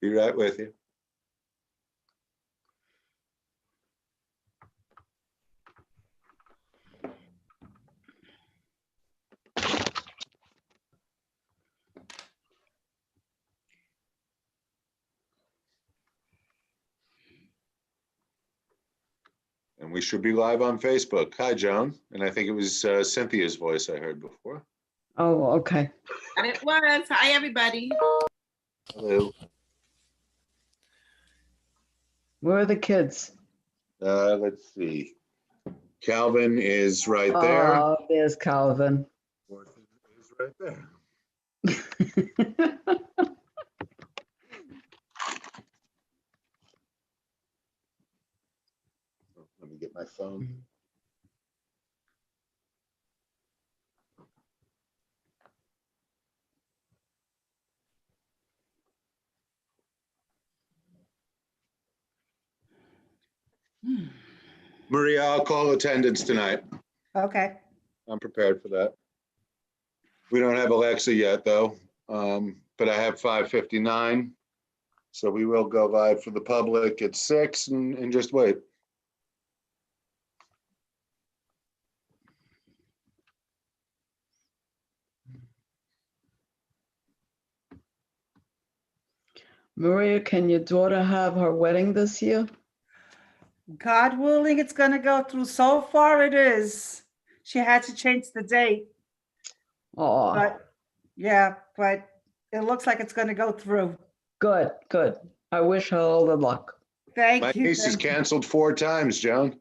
Be right with you. And we should be live on Facebook. Hi, Joan. And I think it was Cynthia's voice I heard before. Oh, okay. And it was. Hi, everybody. Hello. Where are the kids? Let's see. Calvin is right there. Oh, there's Calvin. Orson is right there. Let me get my phone. Maria, I'll call attendance tonight. Okay. I'm prepared for that. We don't have Alexa yet, though, but I have 5:59. So we will go live for the public at 6 and just wait. Maria, can your daughter have her wedding this year? God willing, it's going to go through. So far, it is. She had to change the date, Oh, but yeah, but it looks like it's going to go through. good, good. I wish her all the luck. Thank My you. niece is thank you. canceled 4 times, Joan.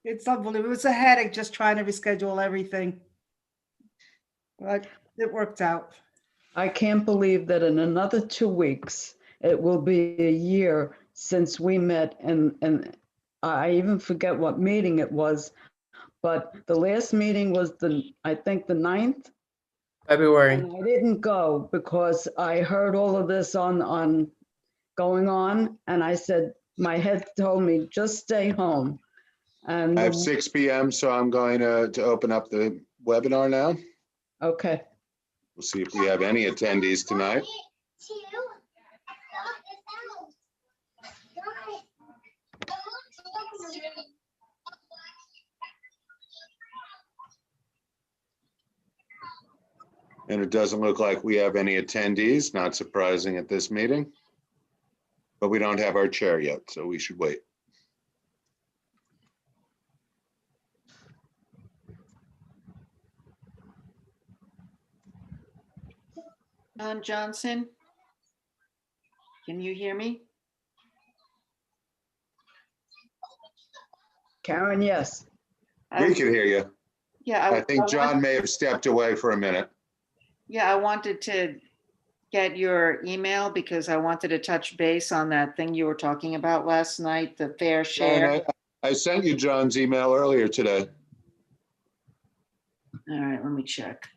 It's unbelievable. It was a headache just trying to reschedule everything, but it worked out. I can't believe that in another 2 weeks, it will be a year since we met, and I even forget what meeting it was, but the last meeting was I think the 9th. February. And I didn't go because I heard all of this on going on, and I said, my head told me, just stay home. And I have 6 p.m., so I'm going to open up the webinar now. okay. We'll see if we have any attendees tonight. And it doesn't look like we have any attendees, not surprising at this meeting. But we don't have our chair yet, so we should wait. John Johnson, can you hear me? Karen, yes. We can hear you. Yeah, I think John may have stepped away for a minute. Yeah, I wanted to get your email because I wanted to touch base on that thing you were talking about last night, the fair share. And I sent you John's email earlier today. All right, let me check.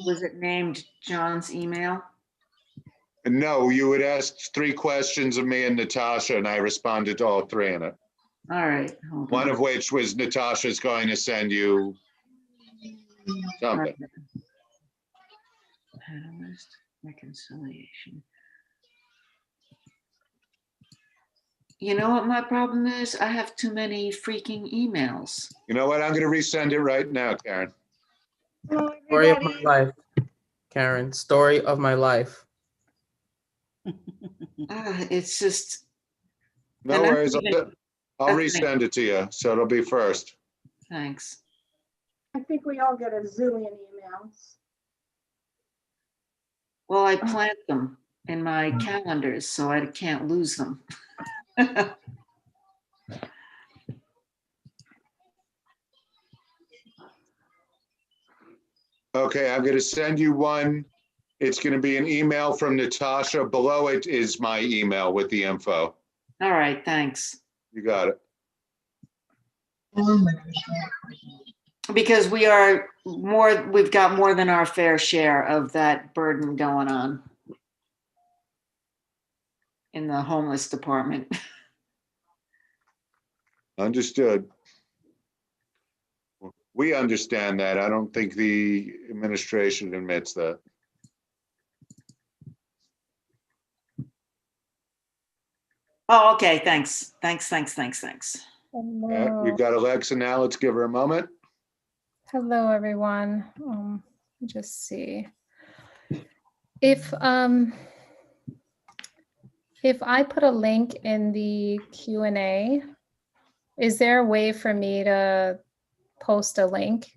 Was it named John's email? No, you had asked 3 questions of me and Natasha, and I responded to all 3 in it. All right. hold One on. of which was Natasha's going to send you something. Panelist reconciliation. You know what my problem is? I have too many freaking emails. You know what? I'm going to resend it right now, Karen. Story of my life. Karen, story of my life. It's just, No And I'm worries. even- I'll okay. resend it to you, so it'll be first. thanks. I think we all get a zillion emails. Well, I plant them in my calendars so I can't lose them. Okay, I'm going to send you one. It's going to be an email from Natasha. Below it is my email with the info. All right, thanks. You got it. Because we've got more than our fair share of that burden going on in the homeless department. Understood. We understand that. I don't think the administration admits that. Oh, okay, thanks. All right, we've got Alexa now. Let's give her a moment. Hello, everyone. Just see. If I put a link in the Q&A, is there a way for me to post a link?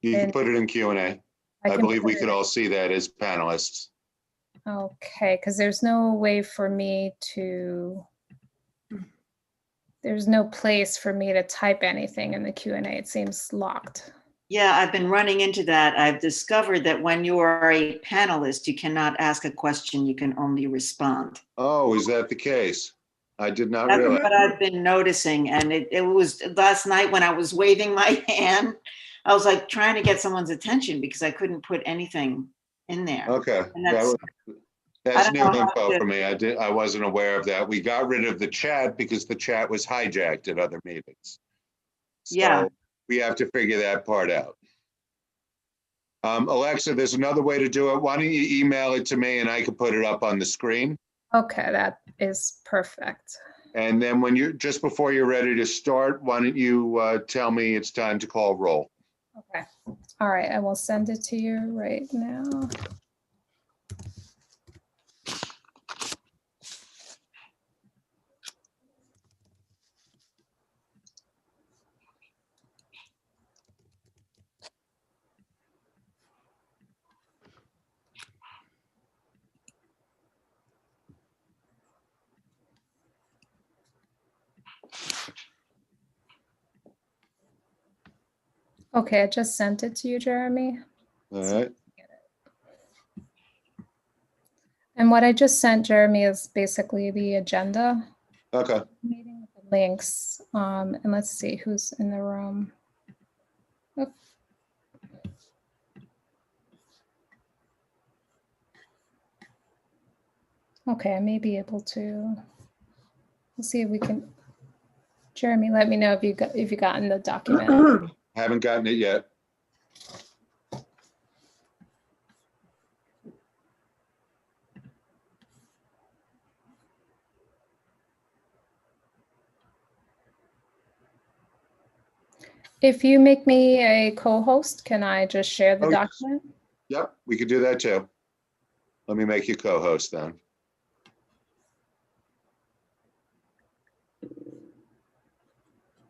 You can And put it in Q&A. I can believe put we it could in- all see that as panelists. Okay, because there's no way for me to, there's no place for me to type anything in the Q&A. It seems locked. Yeah, I've been running into that. I've discovered that when you are a panelist, you cannot ask a question, you can only respond. Oh, is that the case? I did not That's realize. what I've been noticing. And it was last night when I was waving my hand, I was like trying to get someone's attention because I couldn't put anything in there. Okay, And that's, I that's don't new know how info to- for me. I wasn't aware of that. We got rid of the chat because the chat was hijacked at other meetings. Yeah. So we have to figure that part out. Alexa, there's another way to do it. Why don't you email it to me and I can put it up on the screen? Okay, that is perfect. And then when you're, just before you're ready to start, why don't you tell me it's time to call roll? Okay. All right, I will send it to you right now. Okay, I just sent it to you, Jeremy. All right. And what I just sent, Jeremy, is basically the agenda Okay. meeting with the links. And let's see who's in the room. Oop. Okay, I may be able to. We'll see if we can. Jeremy, let me know if you gotten the document. Haven't gotten it yet. If you make me a co-host, can I just share the Oh, yes. document? Yep, we could do that too. Let me make you co-host then.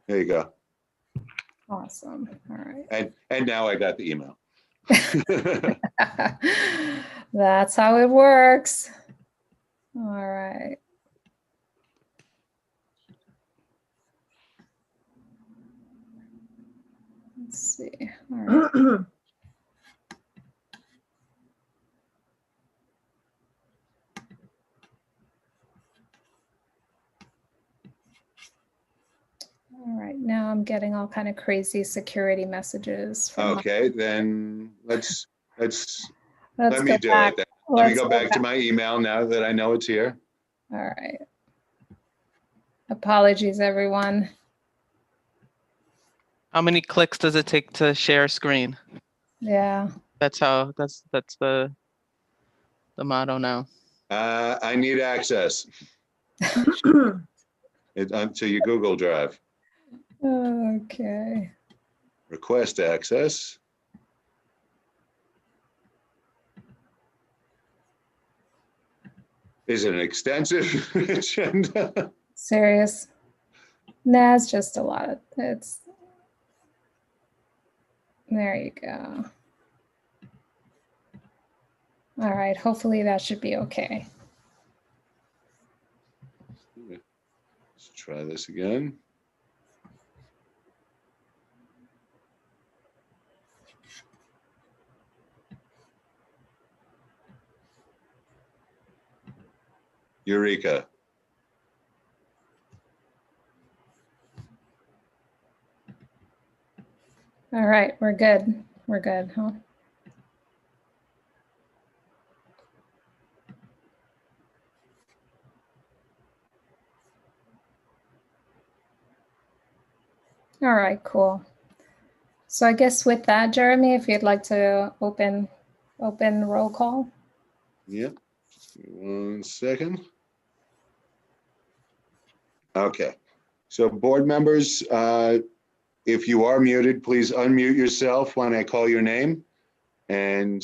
There you go. Awesome. All right. And now I got the email. That's how it works. All right. Let's see. All right. All right. Now I'm getting all kind of crazy security messages from Okay, then let's Let's let me go do back. it then. Let me Let's go back to my email now that I know it's here. All right. Apologies, everyone. How many clicks does it take to share a screen? Yeah. That's the motto now. I need access. To your Google Drive. Okay. Request access. Is it an extensive agenda? Serious. Nah, it's just a lot of it's. There you go. All right. Hopefully that should be okay. Let's try this again. Eureka. All right. We're good. We're good, huh? All right, cool. So I guess with that, Jeremy, if you'd like to open roll call. Yep. Just give me 1 second. Okay. So board members, if you are muted, please unmute yourself when I call your name and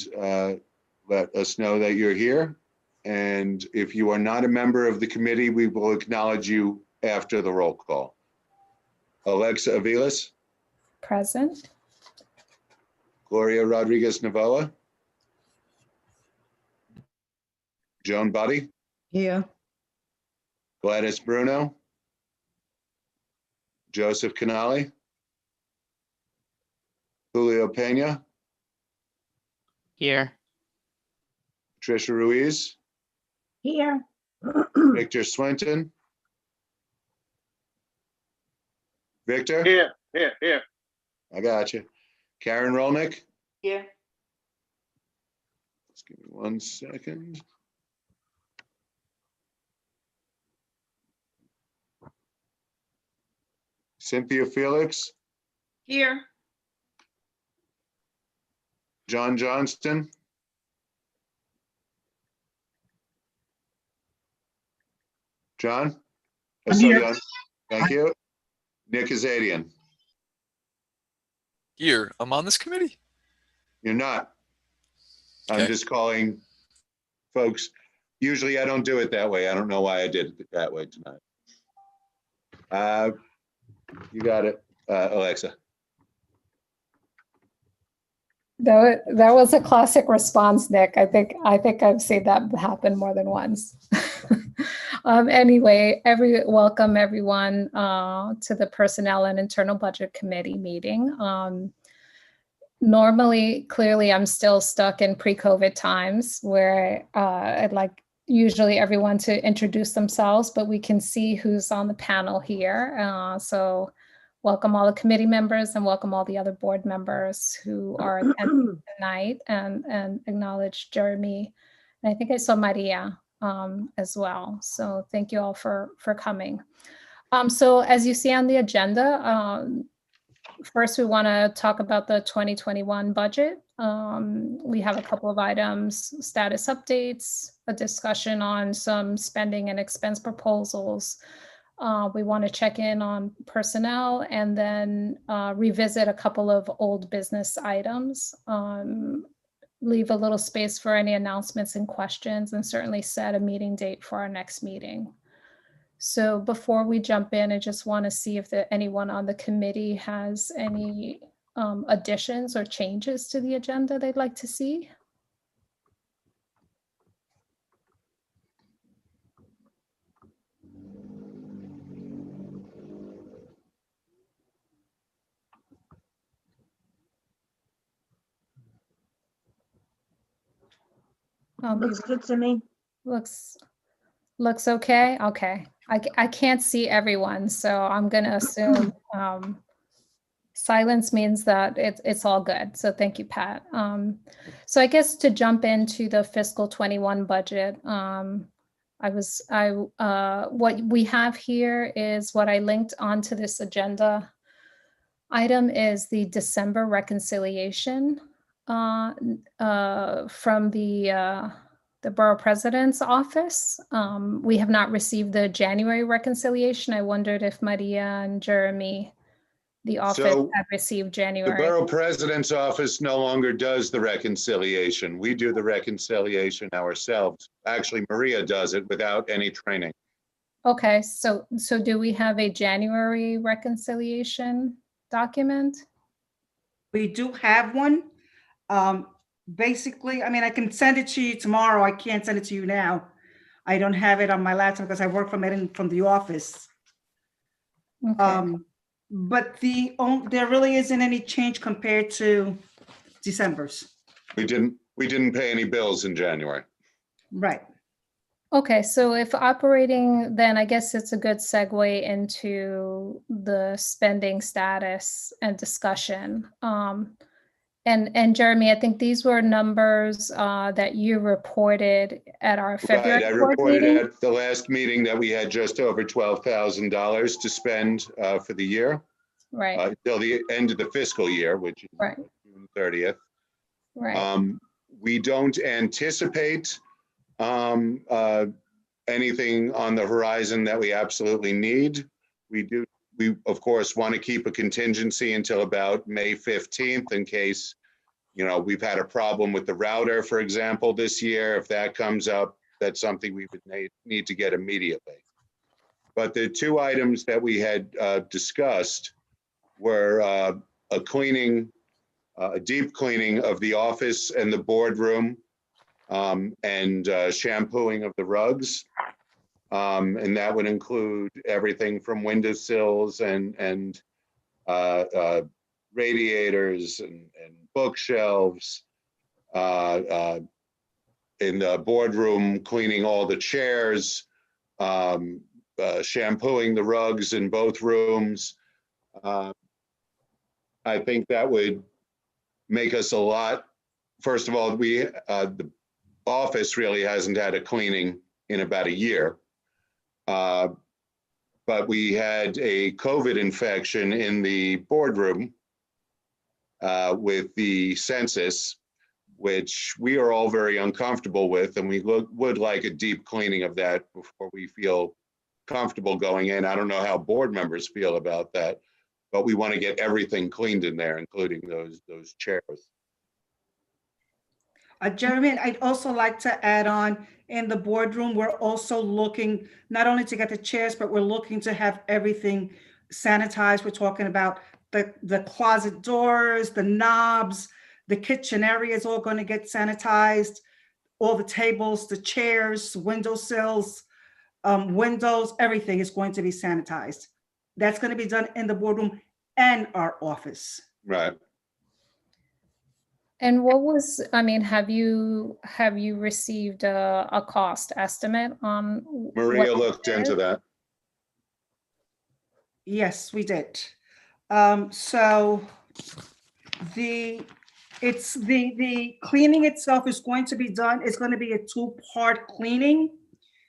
let us know that you're here. And if you are not a member of the committee, we will acknowledge you after the roll call. Alexa Aviles, Present. Gloria Rodriguez Navoa, Joan Buddy, Here, Gladys Bruno, Joseph Canali, Julio Pena, Here. Tricia Ruiz, Here. Victor Swinton. Victor? Here. I got you. Karen Rolnick? Here. Just give me 1 second. Cynthia Felix, Here. John Johnston, John? I saw you on- Thank you. Nick Azadian. Here. I'm on this committee. You're not. I'm Okay. just calling folks. Usually I don't do it that way. I don't know why I did it that way tonight. You got it, Alexa. That was a classic response, Nick. I think I've seen that happen more than once. Anyway, welcome everyone to the Personnel and Internal Budget Committee meeting. Normally, clearly, I'm still stuck in pre-COVID times where I'd like usually everyone to introduce themselves, but we can see who's on the panel here. So welcome all the committee members and welcome all the other board members who are attending tonight, and acknowledge Jeremy. And I think I saw Maria as well. So thank you all for coming. So as you see on the agenda, first we want to talk about the 2021 budget. We have a couple of items: status updates, a discussion on some spending and expense proposals. We want to check in on personnel and then revisit a couple of old business items. Leave a little space for any announcements and questions, and certainly set a meeting date for our next meeting. So before we jump in, I just want to see if anyone on the committee has any additions or changes to the agenda they'd like to see. Looks good to me. Looks okay. Okay. I can't see everyone, so I'm gonna assume silence means that it's all good. So thank you, Pat. So I guess to jump into the fiscal 21 budget, what we have here is what I linked onto this agenda item is the December reconciliation from the Borough President's office. We have not received the January reconciliation. I wondered if Maria and Jeremy, the office, So, have received The January. Borough President's Office no longer does the reconciliation. We do the reconciliation ourselves. Actually, Maria does it without any training. Okay, so do we have a January reconciliation document? We do have one. Basically, I mean, I can send it to you tomorrow. I can't send it to you now. I don't have it on my laptop because I work from the office. Okay. But there really isn't any change compared to December's. We didn't pay any bills in January. Right. Okay, so if operating, then I guess it's a good segue into the spending status and discussion. And Jeremy, I think these were numbers that you reported at our February Right, I board reported meeting. at the last meeting that we had just over $12,000 to spend for the year. right, till the end of the fiscal year, which is right, June 30th. right. We don't anticipate anything on the horizon that we absolutely need. We of course want to keep a contingency until about May 15th in case, we've had a problem with the router, for example, this year. If that comes up, that's something we would need to get immediately. But the two items that we had discussed were a deep cleaning of the office and the boardroom, and shampooing of the rugs. And that would include everything from windowsills and radiators and bookshelves. In the boardroom, cleaning all the chairs, shampooing the rugs in both rooms. I think that would make us a lot. First of all, the office really hasn't had a cleaning in about a year. But we had a COVID infection in the boardroom with the census, which we are all very uncomfortable with, and we would like a deep cleaning of that before we feel comfortable going in. I don't know how board members feel about that, but we want to get everything cleaned in there, including those chairs. Jeremy, I'd also like to add on, in the boardroom, we're also looking not only to get the chairs, but we're looking to have everything sanitized. We're talking about the closet doors, the knobs, the kitchen area is all going to get sanitized. All the tables, the chairs, windowsills, windows, everything is going to be sanitized. That's going to be done in the boardroom and our office. Right. And have you received a cost estimate on? Maria looked into that. Yes, we did. So the cleaning itself is going to be done. It's going to be a two-part cleaning.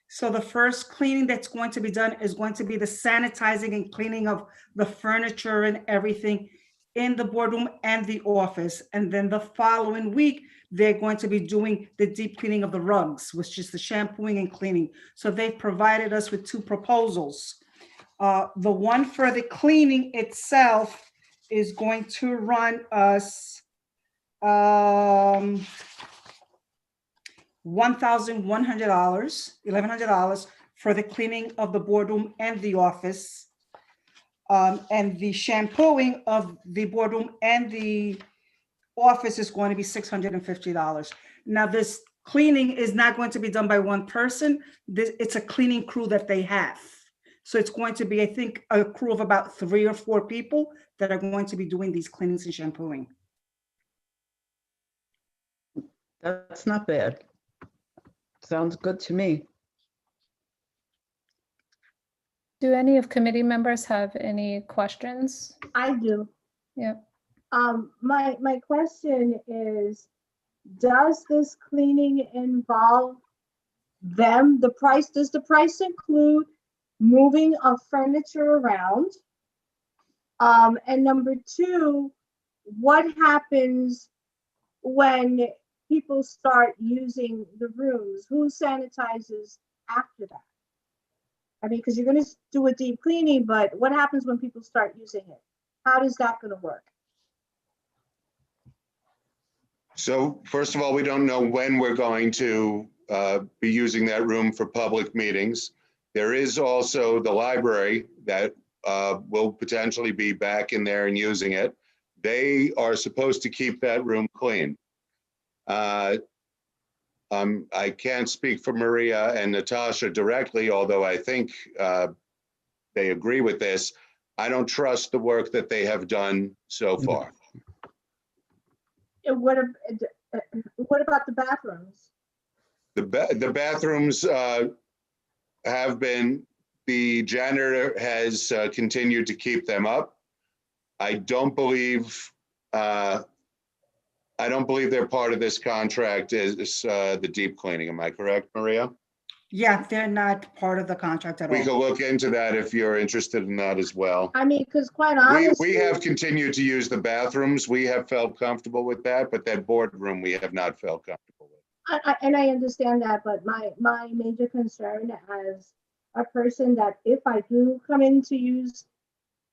So the first cleaning that's going to be done is going to be the sanitizing and cleaning of the furniture and everything in the boardroom and the office. And then the following week, they're going to be doing the deep cleaning of the rugs, which is the shampooing and cleaning. So they've provided us with two proposals. The one for the cleaning itself is going to run us $1,100 for the cleaning of the boardroom and the office. And the shampooing of the boardroom and the office is going to be $650. Now, this cleaning is not going to be done by one person. It's a cleaning crew that they have. So it's going to be, I think, a crew of about 3 or 4 people that are going to be doing these cleanings and shampooing. That's not bad. Sounds good to me. Do any of committee members have any questions? I do. Yep. My question is, does this cleaning involve them? Does the price include moving of furniture around? And number 2, what happens when people start using the rooms? Who sanitizes after that? I mean, because you're going to do a deep cleaning, but what happens when people start using it? How is that going to work? So first of all, we don't know when we're going to be using that room for public meetings. There is also the library that will potentially be back in there and using it. They are supposed to keep that room clean. I can't speak for Maria and Natasha directly, although I think they agree with this. I don't trust the work that they have done so far. And what about the bathrooms? The bathrooms have been, the janitor has continued to keep them up. I don't believe they're part of this contract is the deep cleaning. Am I correct, Maria? Yeah, they're not part of the contract at We could all. look into that if you're interested in that as well. I mean, because quite We honestly, have continued to use the bathrooms. We have felt comfortable with that, but that boardroom, we have not felt comfortable with. and I understand that, but my major concern as a person that if I do come in to use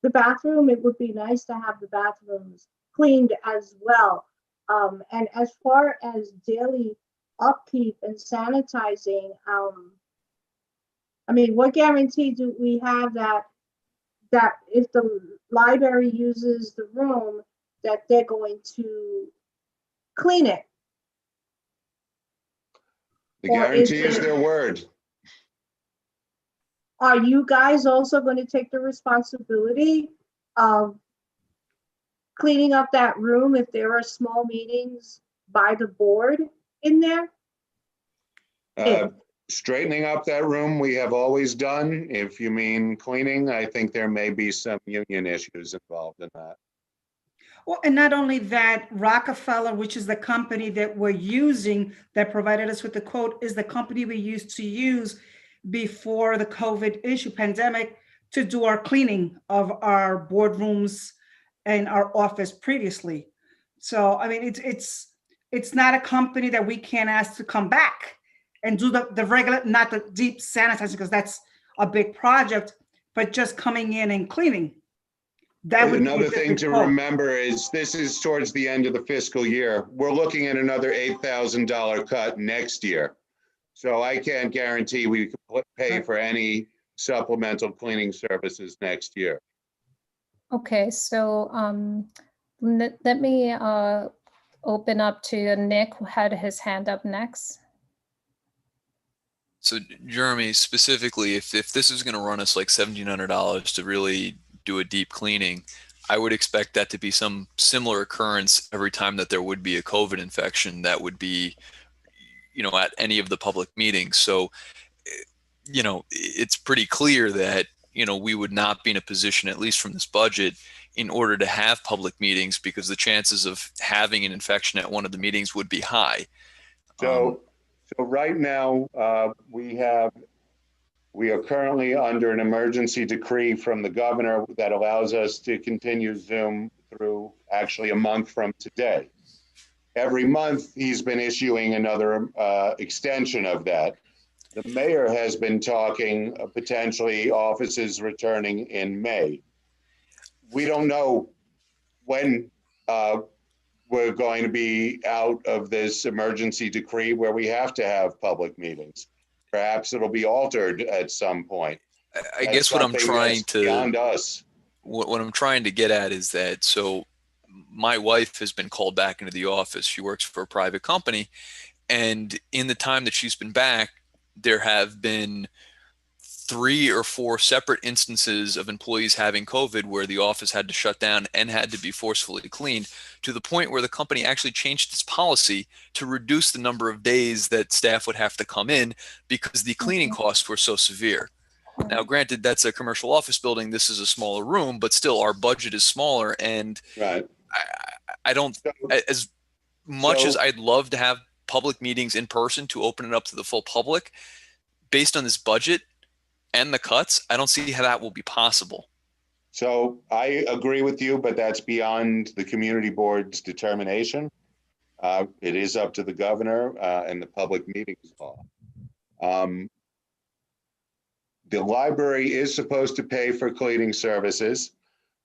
the bathroom, it would be nice to have the bathrooms cleaned as well. And as far as daily upkeep and sanitizing, I mean, what guarantee do we have that if the library uses the room, that they're going to clean it? The Or is guarantee is it- their word. Are you guys also going to take the responsibility of cleaning up that room if there are small meetings by the board in there? Straightening up that room, we have always done. If you mean cleaning, I think there may be some union issues involved in that. Well, and not only that, Rockefeller, which is the company that we're using that provided us with the quote, is the company we used to use before the COVID issue pandemic to do our cleaning of our boardrooms and our office previously. So, I mean, it's not a company that we can ask to come back and do the regular, not the deep sanitizing, because that's a big project, but just coming in and cleaning. That would be a Another thing different to quote. remember is this is towards the end of the fiscal year. We're looking at another $8,000 cut next year. So I can't guarantee we can pay for any supplemental cleaning services next year. Okay, so let me open up to Nick, who had his hand up next. So Jeremy, specifically, if this is going to run us like $1,700 to really do a deep cleaning, I would expect that to be some similar occurrence every time that there would be a COVID infection that would be, at any of the public meetings. So, it's pretty clear that, we would not be in a position, at least from this budget, in order to have public meetings because the chances of having an infection at one of the meetings would be high. So right now, we are currently under an emergency decree from the governor that allows us to continue Zoom through actually a month from today. Every month, he's been issuing another extension of that. The mayor has been talking potentially offices returning in May. We don't know when we're going to be out of this emergency decree where we have to have public meetings. Perhaps it'll be altered at some point. I guess what I'm trying to beyond us. What I'm trying to get at is that, so my wife has been called back into the office. She works for a private company. And in the time that she's been back, there have been 3 or 4 separate instances of employees having COVID where the office had to shut down and had to be forcefully cleaned, to the point where the company actually changed its policy to reduce the number of days that staff would have to come in because the cleaning costs were so severe. Now, granted, that's a commercial office building. This is a smaller room, but still our budget is smaller. And right. I don't, as much as I'd love to have public meetings in person to open it up to the full public, based on this budget and the cuts, I don't see how that will be possible. So I agree with you, but that's beyond the community board's determination. It is up to the governor and the public meetings law. The library is supposed to pay for cleaning services.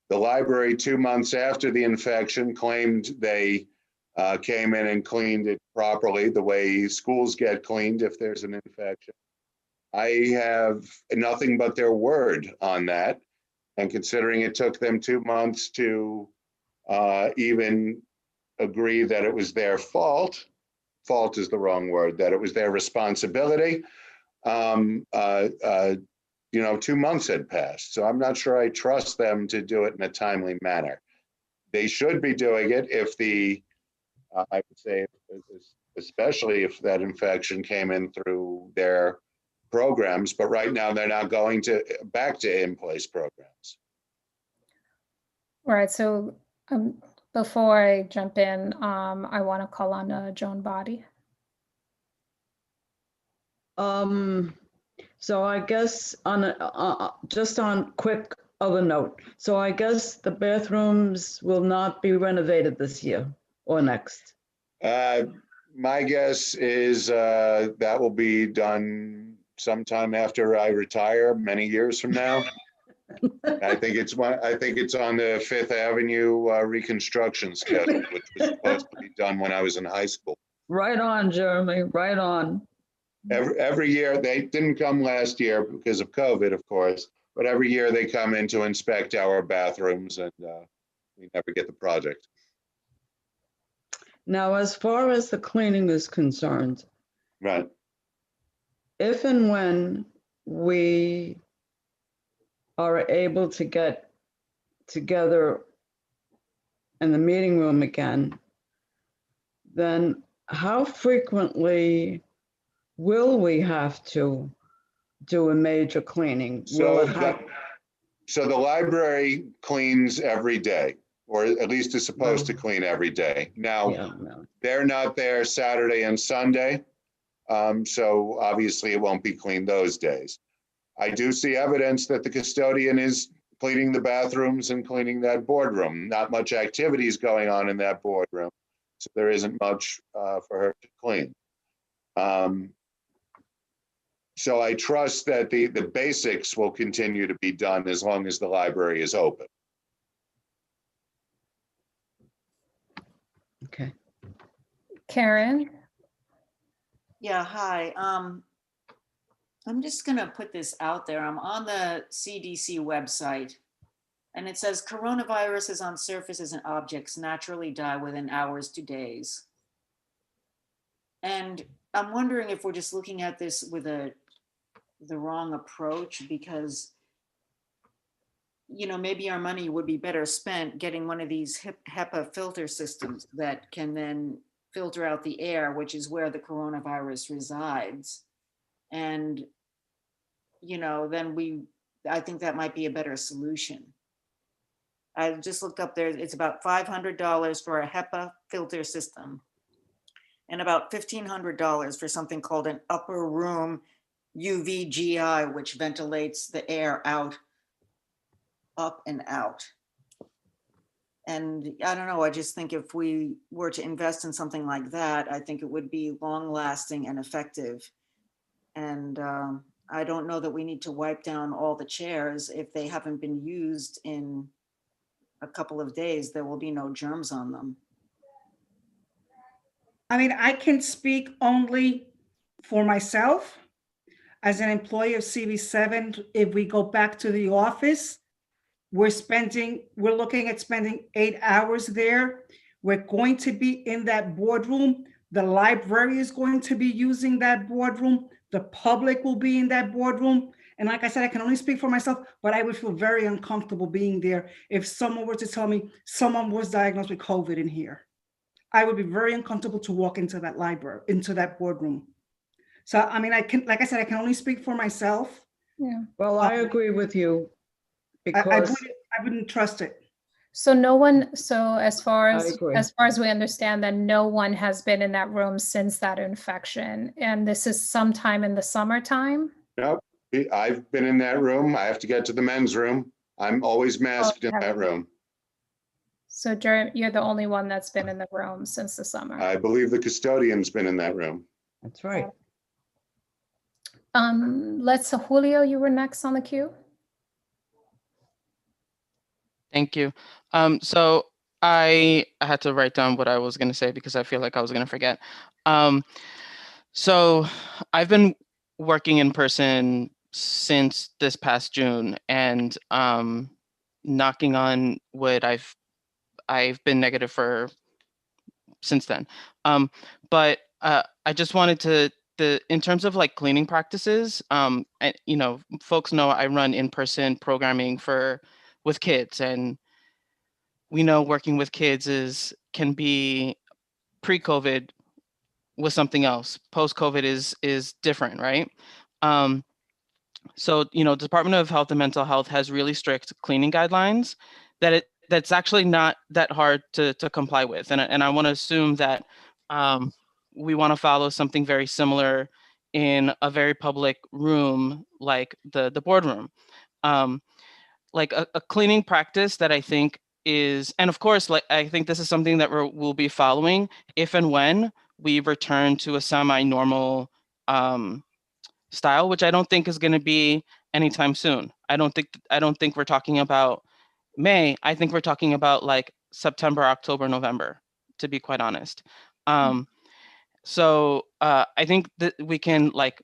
The library, 2 months after the infection, claimed they came in and cleaned it properly, the way schools get cleaned if there's an infection. I have nothing but their word on that. And considering it took them 2 months to even agree that it was their fault is the wrong word, that it was their responsibility, 2 months had passed. So I'm not sure I trust them to do it in a timely manner. They should be doing it if I would say, especially if that infection came in through their programs, but right now they're not going back to in-place programs. All right, so before I jump in, I want to call on Joan Body. So I guess just on quick other note, so I guess the bathrooms will not be renovated this year or next. My guess is that will be done sometime after I retire, many years from now. I think it's on the Fifth Avenue reconstruction schedule, which was supposed to be done when I was in high school. Right on, Jeremy, right on. Every year, they didn't come last year because of COVID, of course, but every year they come in to inspect our bathrooms, and we never get the project. Now, as far as the cleaning is concerned, Right. if and when we are able to get together in the meeting room again, then how frequently will we have to do a major cleaning? Will it have? So the library cleans every day, or at least is supposed to clean every day. Now, Yeah, no. they're not there Saturday and Sunday, so obviously it won't be cleaned those days. I do see evidence that the custodian is cleaning the bathrooms and cleaning that boardroom. Not much activity is going on in that boardroom, so there isn't much for her to clean. So I trust that the basics will continue to be done as long as the library is open. Okay. Karen? Yeah, hi. I'm just gonna put this out there. I'm on the CDC website, and it says coronaviruses on surfaces and objects naturally die within hours to days. And I'm wondering if we're just looking at this with the wrong approach, because maybe our money would be better spent getting one of these HEPA filter systems that can then filter out the air, which is where the coronavirus resides. And then I think that might be a better solution. I just looked up there, it's about $500 for a HEPA filter system, and about $1,500 for something called an upper room UVGI, which ventilates the air out, up and out. And I don't know, I just think if we were to invest in something like that, I think it would be long lasting and effective. And I don't know that we need to wipe down all the chairs. If they haven't been used in a couple of days, there will be no germs on them. I mean, I can speak only for myself. As an employee of CV7, if we go back to the office, we're looking at spending 8 hours there. We're going to be in that boardroom. The library is going to be using that boardroom. The public will be in that boardroom. And like I said, I can only speak for myself, but I would feel very uncomfortable being there if someone were to tell me someone was diagnosed with COVID in here. I would be very uncomfortable to walk into that library, into that boardroom. So, I mean, I can only speak for myself. Yeah. Well, I agree with you I because wouldn't trust it. So no one, so as far I as agree. we understand, that no one has been in that room since that infection, and this is sometime in the summertime? Nope, I've been in that room. I have to get to the men's room. I'm always masked in that room. So you're the only one that's been in the room since the summer. I believe the custodian's been in that room. that's right. Julio, you were next on the queue. Thank you. So I had to write down what I was going to say because I feel like I was going to forget. So I've been working in person since this past June, and knocking on wood, I've been negative for since then. But I just wanted to, in terms of like cleaning practices, and, folks know I run in-person programming with kids, and we know working with kids can be pre-COVID was something else. Post-COVID is different, right? So, Department of Health and Mental Health has really strict cleaning guidelines that's actually not that hard to comply with. And I want to assume that we want to follow something very similar in a very public room like the boardroom. Like a cleaning practice that I think is, and of course, like I think this is something that we'll be following if and when we return to a semi-normal style, which I don't think is going to be anytime soon. I don't think we're talking about May. I think we're talking about like September, October, November, to be quite honest. So I think that we can like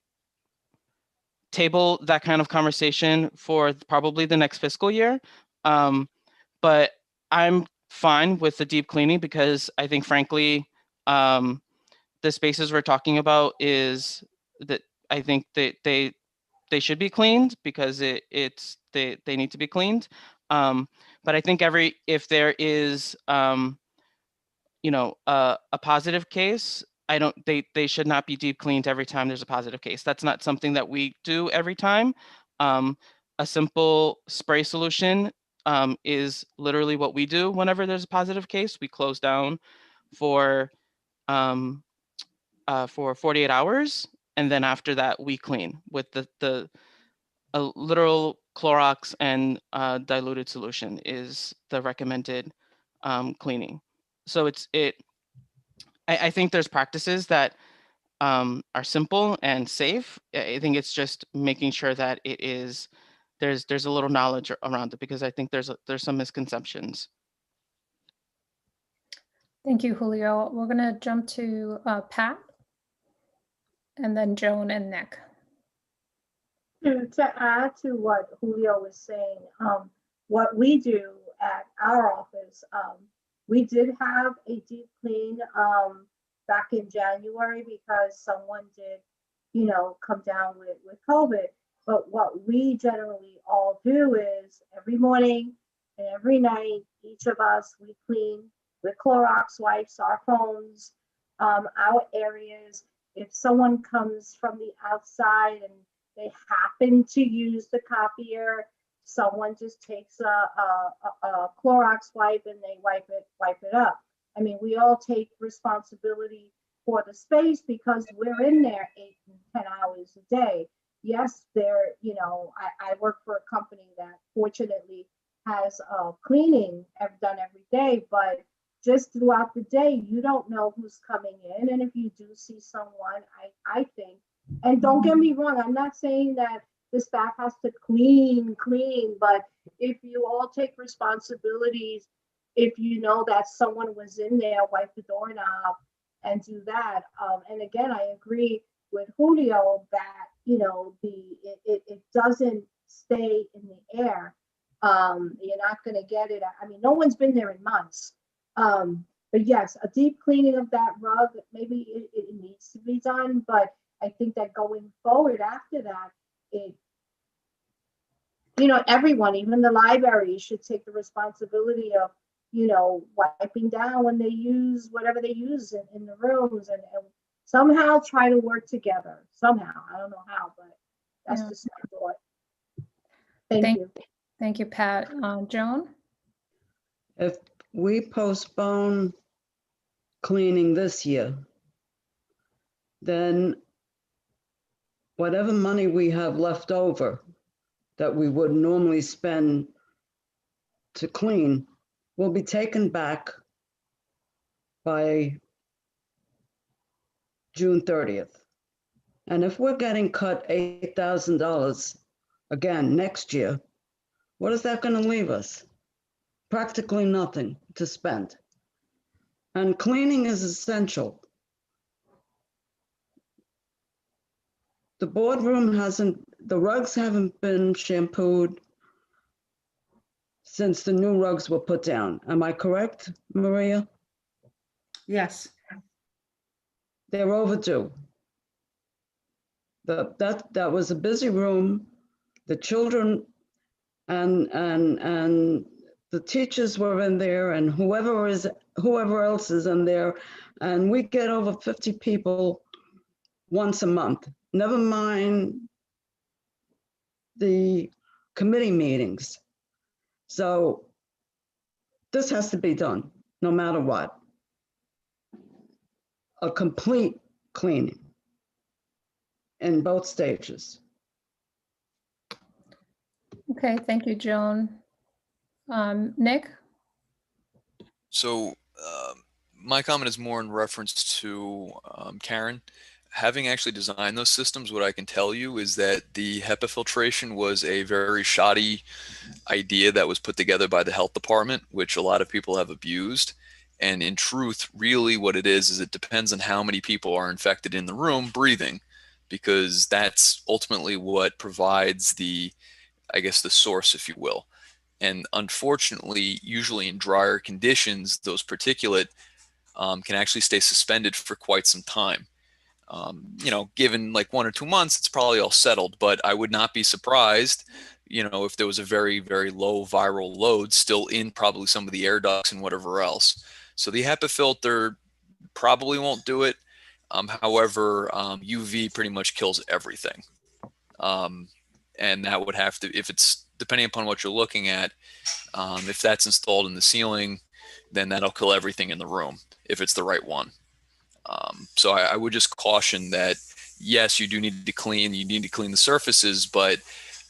table that kind of conversation for probably the next fiscal year. But I'm fine with the deep cleaning because I think, frankly, the spaces we're talking about is that I think that they should be cleaned because they need to be cleaned. But I think if there is a positive case, they should not be deep cleaned every time there's a positive case. That's not something that we do every time. A simple spray solution is literally what we do whenever there's a positive case. We close down for 48 hours, and then after that we clean with the literal Clorox and diluted solution is the recommended cleaning. So I think there's practices that are simple and safe. I think it's just making sure that there's a little knowledge around it, because I think there's some misconceptions. Thank you, Julio. We're going to jump to Pat, and then Joan and Nick. To add to what Julio was saying, what we do at our office, we did have a deep clean back in January because someone did, come down with COVID. But what we generally all do is every morning and every night, each of us, we clean with Clorox wipes our phones, our areas. If someone comes from the outside and they happen to use the copier, someone just takes a Clorox wipe and they wipe it up. I mean, we all take responsibility for the space because we're in there 8 and 10 hours a day. Yes, I work for a company that fortunately has cleaning done every day, but just throughout the day, you don't know who's coming in. And if you do see someone, I think, and don't get me wrong, I'm not saying that the staff has to clean, but if you all take responsibilities, if you know that someone was in there, wipe the doorknob and do that. And again, I agree with Julio that, it doesn't stay in the air. You're not going to get it. I mean, no one's been there in months. But yes, a deep cleaning of that rug, maybe it needs to be done, but I think that going forward after that, everyone, even the library, should take the responsibility of, wiping down when they use whatever they use in the rooms and somehow try to work together. Somehow, I don't know how, but that's just my thought. Thank you. Thank you, Pat. Joan? If we postpone cleaning this year, then whatever money we have left over that we would normally spend to clean will be taken back by June 30th. And if we're getting cut $8,000 again next year, what is that going to leave us? Practically nothing to spend. And cleaning is essential. The boardroom the rugs haven't been shampooed since the new rugs were put down. Am I correct, Maria? Yes. They're overdue. That was a busy room. The children and the teachers were in there, and whoever else is in there, and we get over 50 people once a month. Never mind the committee meetings. So this has to be done, no matter what. A complete cleaning. in both stages. Okay, thank you, Joan. Nick? So my comment is more in reference to Karen. Having actually designed those systems, what I can tell you is that the HEPA filtration was a very shoddy idea that was put together by the health department, which a lot of people have abused. And in truth, really what it is it depends on how many people are infected in the room breathing, because that's ultimately what provides the, I guess, the source, if you will. And unfortunately, usually in drier conditions, those particulate can actually stay suspended for quite some time. Given like 1 or 2 months, it's probably all settled, but I would not be surprised, if there was a very, very low viral load still in probably some of the air ducts and whatever else. So the HEPA filter probably won't do it. However, UV pretty much kills everything. And that would have to, if it's depending upon what you're looking at, if that's installed in the ceiling, then that'll kill everything in the room if it's the right one. So I would just caution that, yes, you need to clean the surfaces, but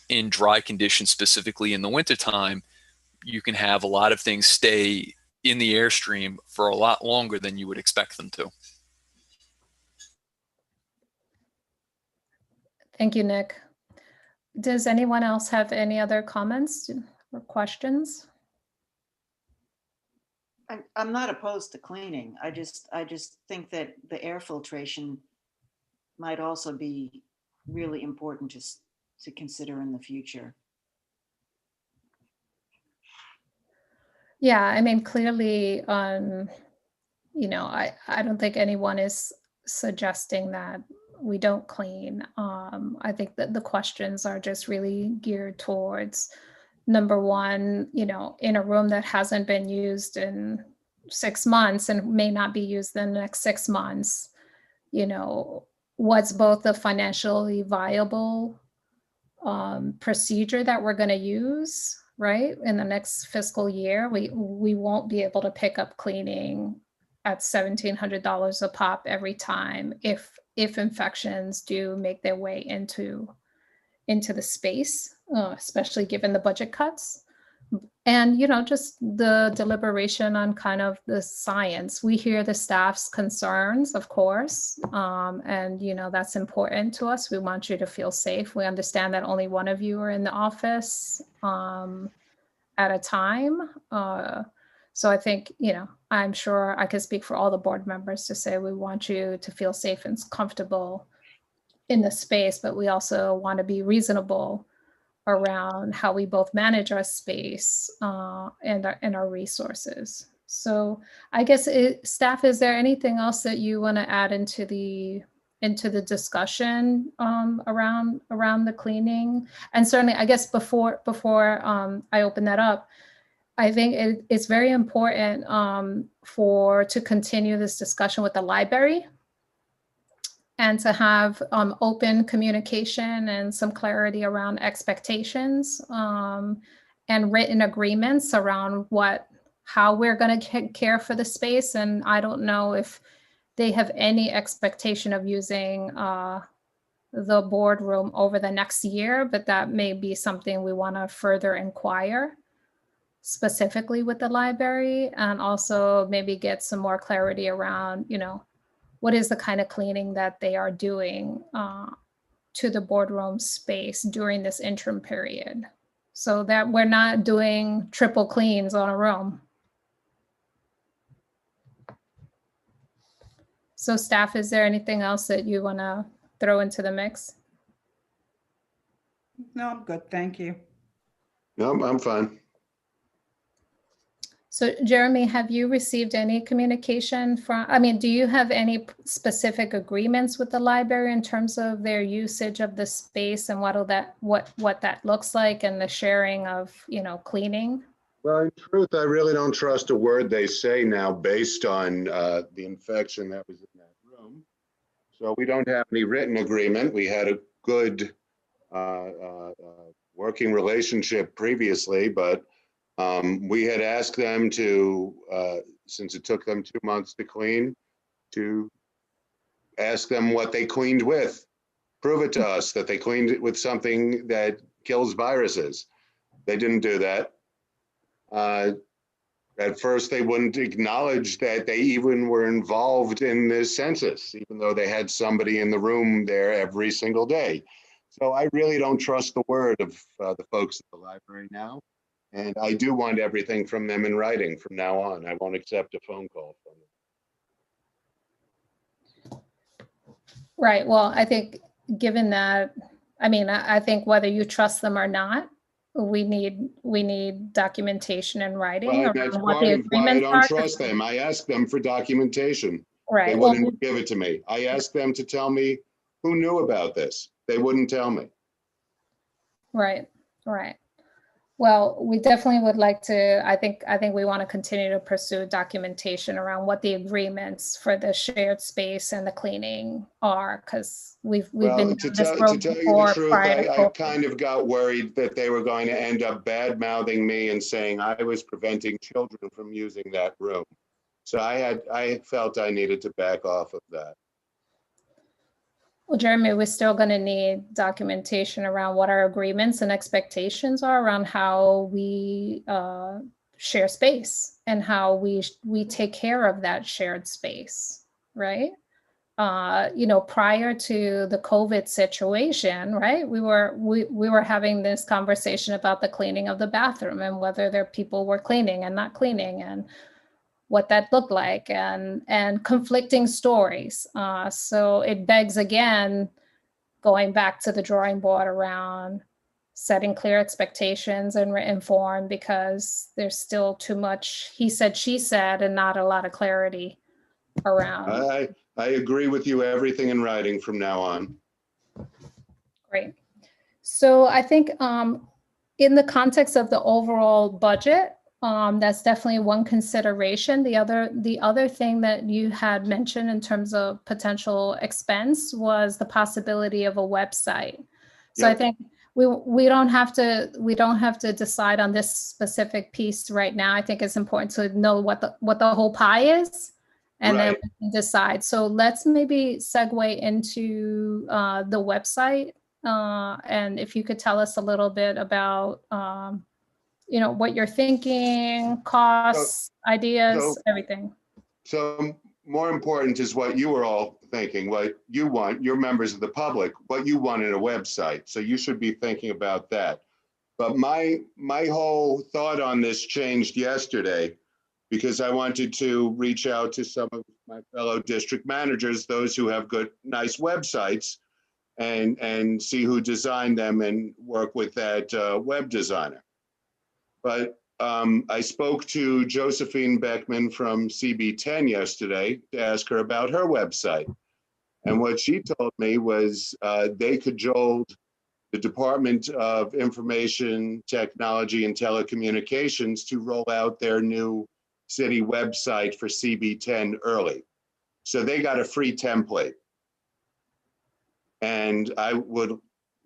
in dry conditions, specifically in the wintertime, you can have a lot of things stay in the airstream for a lot longer than you would expect them to. Thank you, Nick. Does anyone else have any other comments or questions? I'm not opposed to cleaning. I just think that the air filtration might also be really important to consider in the future. Yeah, I mean, clearly, I don't think anyone is suggesting that we don't clean. I think that the questions are just really geared towards, number one, in a room that hasn't been used in 6 months and may not be used in the next 6 months, what's both the financially viable procedure that we're going to use, right? In the next fiscal year, we won't be able to pick up cleaning at $1,700 a pop every time if infections do make their way into the space, especially given the budget cuts. And, just the deliberation on kind of the science. We hear the staff's concerns, of course, and, that's important to us. We want you to feel safe. We understand that only one of you are in the office at a time. So I think, I'm sure I can speak for all the board members to say we want you to feel safe and comfortable in the space, but we also want to be reasonable around how we both manage our space and our resources. So I guess staff, is there anything else that you want to add into the discussion around the cleaning? And certainly, I guess before I open that up, I think it's very important to continue this discussion with the library and to have open communication and some clarity around expectations and written agreements around how we're going to care for the space. And I don't know if they have any expectation of using the boardroom over the next year, but that may be something we want to further inquire specifically with the library, and also maybe get some more clarity around, what is the kind of cleaning that they are doing to the boardroom space during this interim period, so that we're not doing triple cleans on a room. So staff, is there anything else that you want to throw into the mix? No, I'm good. Thank you. No, I'm fine. So Jeremy, have you received any communication do you have any specific agreements with the library in terms of their usage of the space and what that looks like, and the sharing of, cleaning? Well, in truth, I really don't trust a word they say now based on the infection that was in that room. So we don't have any written agreement. We had a good working relationship previously, but we had asked them to, since it took them 2 months to clean, to ask them what they cleaned with. Prove it to us that they cleaned it with something that kills viruses. They didn't do that. At first, they wouldn't acknowledge that they even were involved in this census, even though they had somebody in the room there every single day. So I really don't trust the word of the folks at the library now. And I do want everything from them in writing from now on. I won't accept a phone call from them. Right. Well, I think given that, I mean, I think whether you trust them or not, we need documentation in writing Well, around that's what part the of why I agreements don't are. trust them. I asked them for documentation. They Right. Well, wouldn't give it to me. I asked them to tell me who knew about this. They wouldn't tell me. right. Right. Well, we definitely would like to, I think we want to continue to pursue documentation around what the agreements for the shared space and the cleaning are, because we've been Well, down to this tell road you the before truth, prior to I COVID. kind of got worried that they were going to end up bad mouthing me and saying I was preventing children from using that room. So I felt I needed to back off of that. Well, Jeremy, we're still going to need documentation around what our agreements and expectations are around how we share space and how we take care of that shared space, right? Prior to the COVID situation, right? We were having this conversation about the cleaning of the bathroom and whether there people were cleaning and not cleaning and what that looked like and conflicting stories. So it begs again, going back to the drawing board around setting clear expectations and written form, because there's still too much he said, she said, and not a lot of clarity around. I agree with you, everything in writing from now on. Great. So I think in the context of the overall budget, that's definitely one consideration. The other thing that you had mentioned in terms of potential expense was the possibility of a website. So Yep. I think we don't have to decide on this specific piece right now. I think it's important to know what the whole pie is, and then Right. we can decide. So let's maybe segue into the website, and if you could tell us a little bit about what you're thinking, costs, ideas, so- everything. So more important is what you are all thinking, what you want, you're members of the public, what you want in a website. So you should be thinking about that. But my whole thought on this changed yesterday because I wanted to reach out to some of my fellow district managers, those who have good, nice websites, and see who designed them and work with that web designer. But I spoke to Josephine Beckman from CB10 yesterday to ask her about her website. And what she told me was they cajoled the Department of Information Technology and Telecommunications to roll out their new city website for CB10 early. So they got a free template. And I would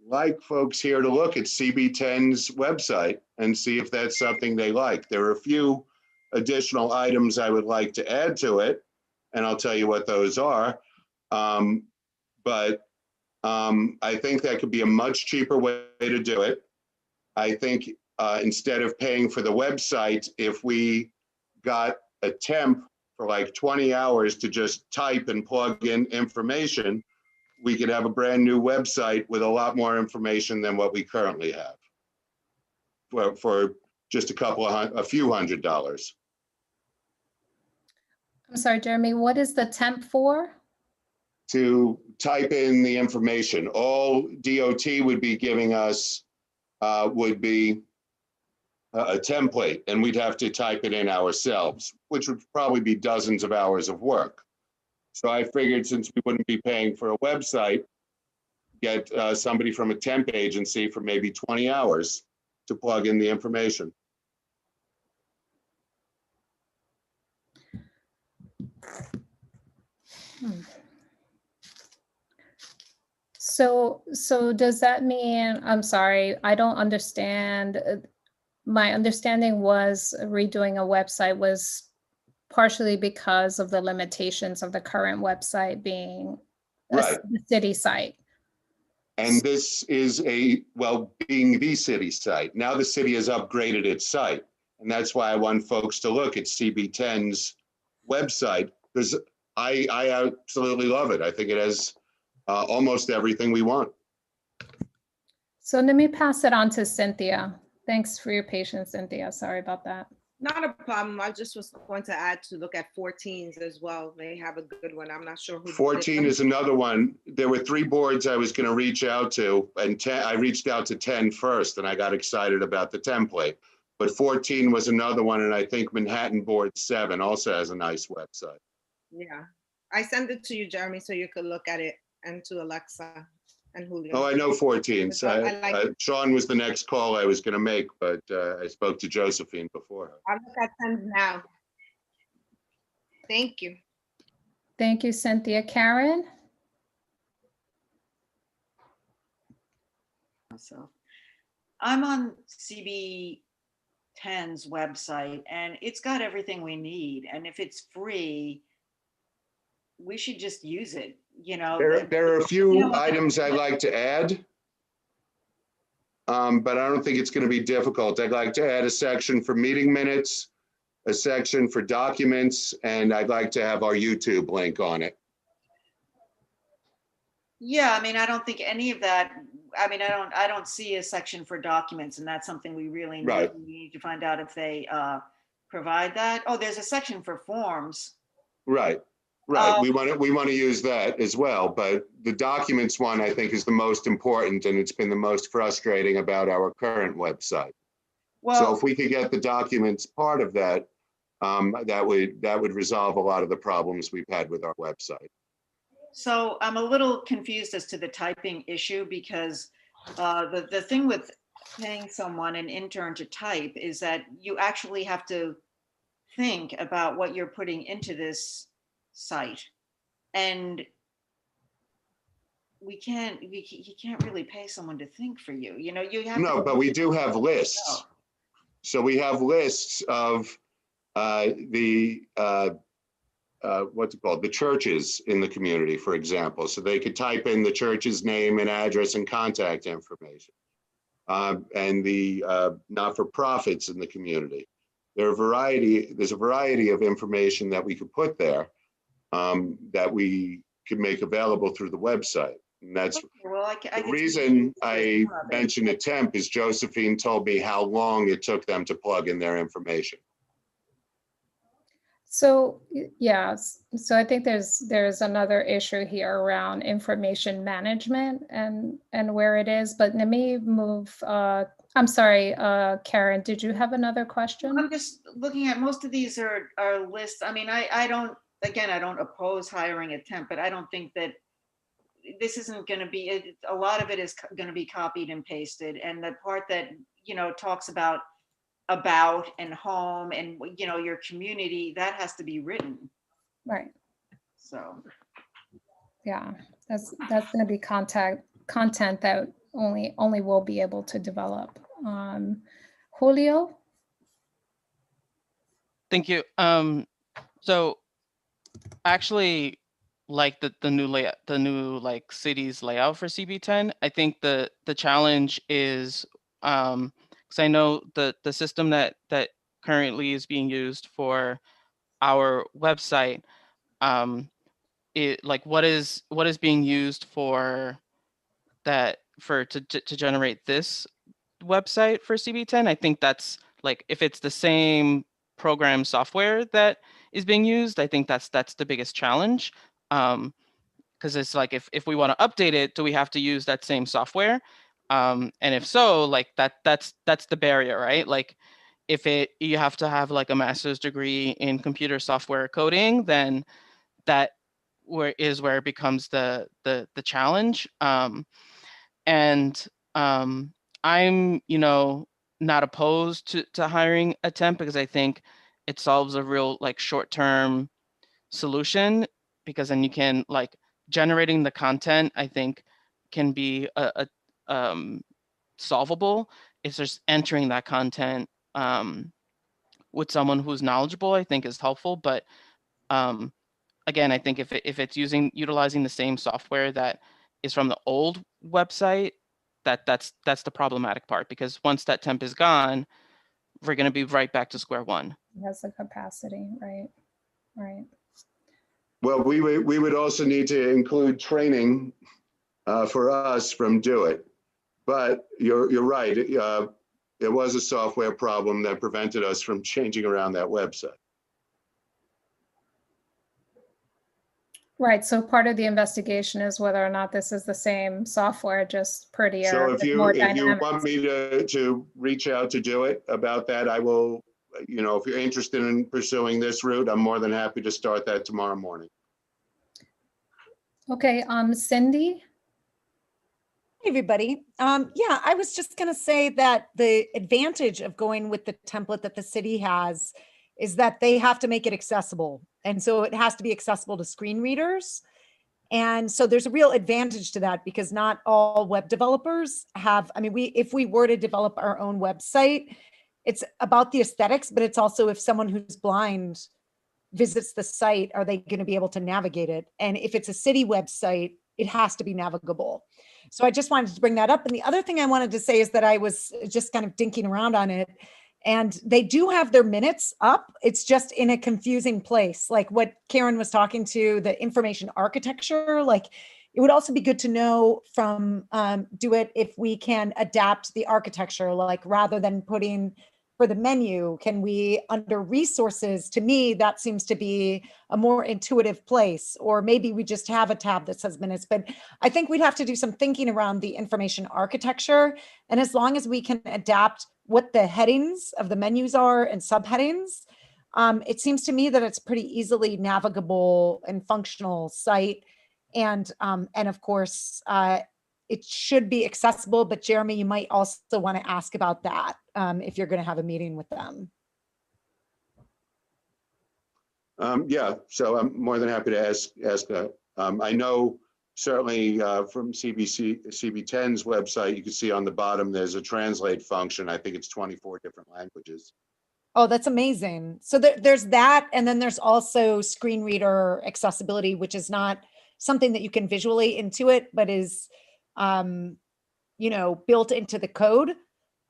like folks here to look at CB10's website and see if that's something they like. There are a few additional items I would like to add to it, and I'll tell you what those are. But I think that could be a much cheaper way to do it. I think instead of paying for the website, if we got a temp for like 20 hours to just type and plug in information, we could have a brand new website with a lot more information than what we currently have for just a few $100s. I'm sorry, Jeremy, what is the temp for? To type in the information. All DOT would be giving us would be a template, and we'd have to type it in ourselves, which would probably be dozens of hours of work. So I figured since we wouldn't be paying for a website, get somebody from a temp agency for maybe 20 hours to plug in the information. So does that mean, I'm sorry, I don't understand. My understanding was redoing a website was partially because of the limitations of the current website being Right. the city site. And this is being the city site. Now the city has upgraded its site. And that's why I want folks to look at CB10's website, because I absolutely love it. I think it has almost everything we want. So let me pass it on to Cynthia. Thanks for your patience, Cynthia. Sorry about that. Not a problem. I just was going to add to look at 14s as well. They have a good one. I'm not sure who. 14 is another one. There were 3 boards I was going to reach out to, and 10, I reached out to 10 first, and I got excited about the template. But 14 was another one, and I think Manhattan Board 7 also has a nice website. Yeah, I sent it to you, Jeremy, so you could look at it, and to Alexa and Julio. Oh, I know 14. So I like Sean was the next call I was going to make, but I spoke to Josephine before her. I'll look at 10 now. Thank you. Thank you, Cynthia. Karen? So I'm on CB10's website and it's got everything we need. And if it's free, we should just use it, you know. There are a few items I'd like to add, but I don't think it's going to be difficult. I'd like to add a section for meeting minutes, a section for documents, and I'd like to have our YouTube link on it. Yeah, I mean, I don't think any of that, I mean, I don't see a section for documents, and that's something we really need. Right. We need to find out if they provide that. Oh, there's a section for forms. Right. We want to use that as well, but the documents one I think is the most important, and it's been the most frustrating about our current website. Well, So if we could get the documents part of that, that would resolve a lot of the problems we've had with our website. so I'm a little confused as to the typing issue, because the thing with paying someone, an intern, to type is that you actually have to think about what you're putting into this site, and you can't really pay someone to think for you. You know, you have No, to. but we do have lists. So we have lists of what's it called? The churches in the community, for example. So they could type in the church's name and address and contact information. And the not-for-profits in the community. There's a variety of information that we could put there that we could make available through the website. And that's the reason I mentioned a temp is Josephine told me how long it took them to plug in their information. So yeah, so I think there's another issue here around information management and where it is, but let me move, I'm sorry, Karen, did you have another question? I'm just looking at, most of these are lists. I mean, I don't oppose hiring a temp, but I don't think that this isn't going to be, a lot of it is going to be copied and pasted. And the part that, you know, talks about and home and, you know, your community, that has to be written. Right. So. Yeah, that's going to be content that only we'll be able to develop. Julio? Thank you. So actually, like the new layout, the new like cities layout for CB10, I think the challenge is because I know the system that currently is being used for our website, it like what is being used for that to generate this website for CB10. I think that's like, if it's the same program software that is being used, I think that's the biggest challenge. Because it's like, if we want to update it, do we have to use that same software? And if so, like that's the barrier, right? Like if you have to have like a master's degree in computer software coding, then that where it becomes the challenge. And I'm, you know, not opposed to hiring a temp, because I think it solves a real like short-term solution, because then you can like generating the content, I think can be a solvable. It's just entering that content with someone who's knowledgeable, I think is helpful. But again, I think if it's utilizing the same software that is from the old website, that's the problematic part, because once that temp is gone, we're going to be right back to square one. Has the capacity, right? Right. Well, we would also need to include training for us from Do It. But you're right. It was a software problem that prevented us from changing around that website. Right. So part of the investigation is whether or not this is the same software, just prettier. So if with you more if you dynamics. want me to reach out to Do It about that, I will. You know, if you're interested in pursuing this route, I'm more than happy to start that tomorrow morning. Okay. Cindy. Hey, everybody. Yeah, I was just going to say that the advantage of going with the template that the city has is that they have to make it accessible. And so it has to be accessible to screen readers. And so there's a real advantage to that because not all web developers have, I mean, if we were to develop our own website, it's about the aesthetics, but it's also if someone who's blind visits the site, are they going to be able to navigate it? And if it's a city website, it has to be navigable. So I just wanted to bring that up. And the other thing I wanted to say is that I was just kind of dinking around on it. And they do have their minutes up. It's just in a confusing place. Like what Karen was talking to, the information architecture, like it would also be good to know from Do It if we can adapt the architecture, like rather than putting for the menu, can we under resources, to me, that seems to be a more intuitive place, or maybe we just have a tab that says minutes, but I think we'd have to do some thinking around the information architecture. And as long as we can adapt what the headings of the menus are and subheadings, it seems to me that it's pretty easily navigable and functional site. And of course, it should be accessible, but Jeremy, you might also want to ask about that if you're going to have a meeting with them. Yeah, so I'm more than happy to ask that. I know certainly from CB10's website, you can see on the bottom, there's a translate function. I think it's 24 different languages. Oh, that's amazing. So there's that. And then there's also screen reader accessibility, which is not something that you can visually intuit, but is, you know, built into the code.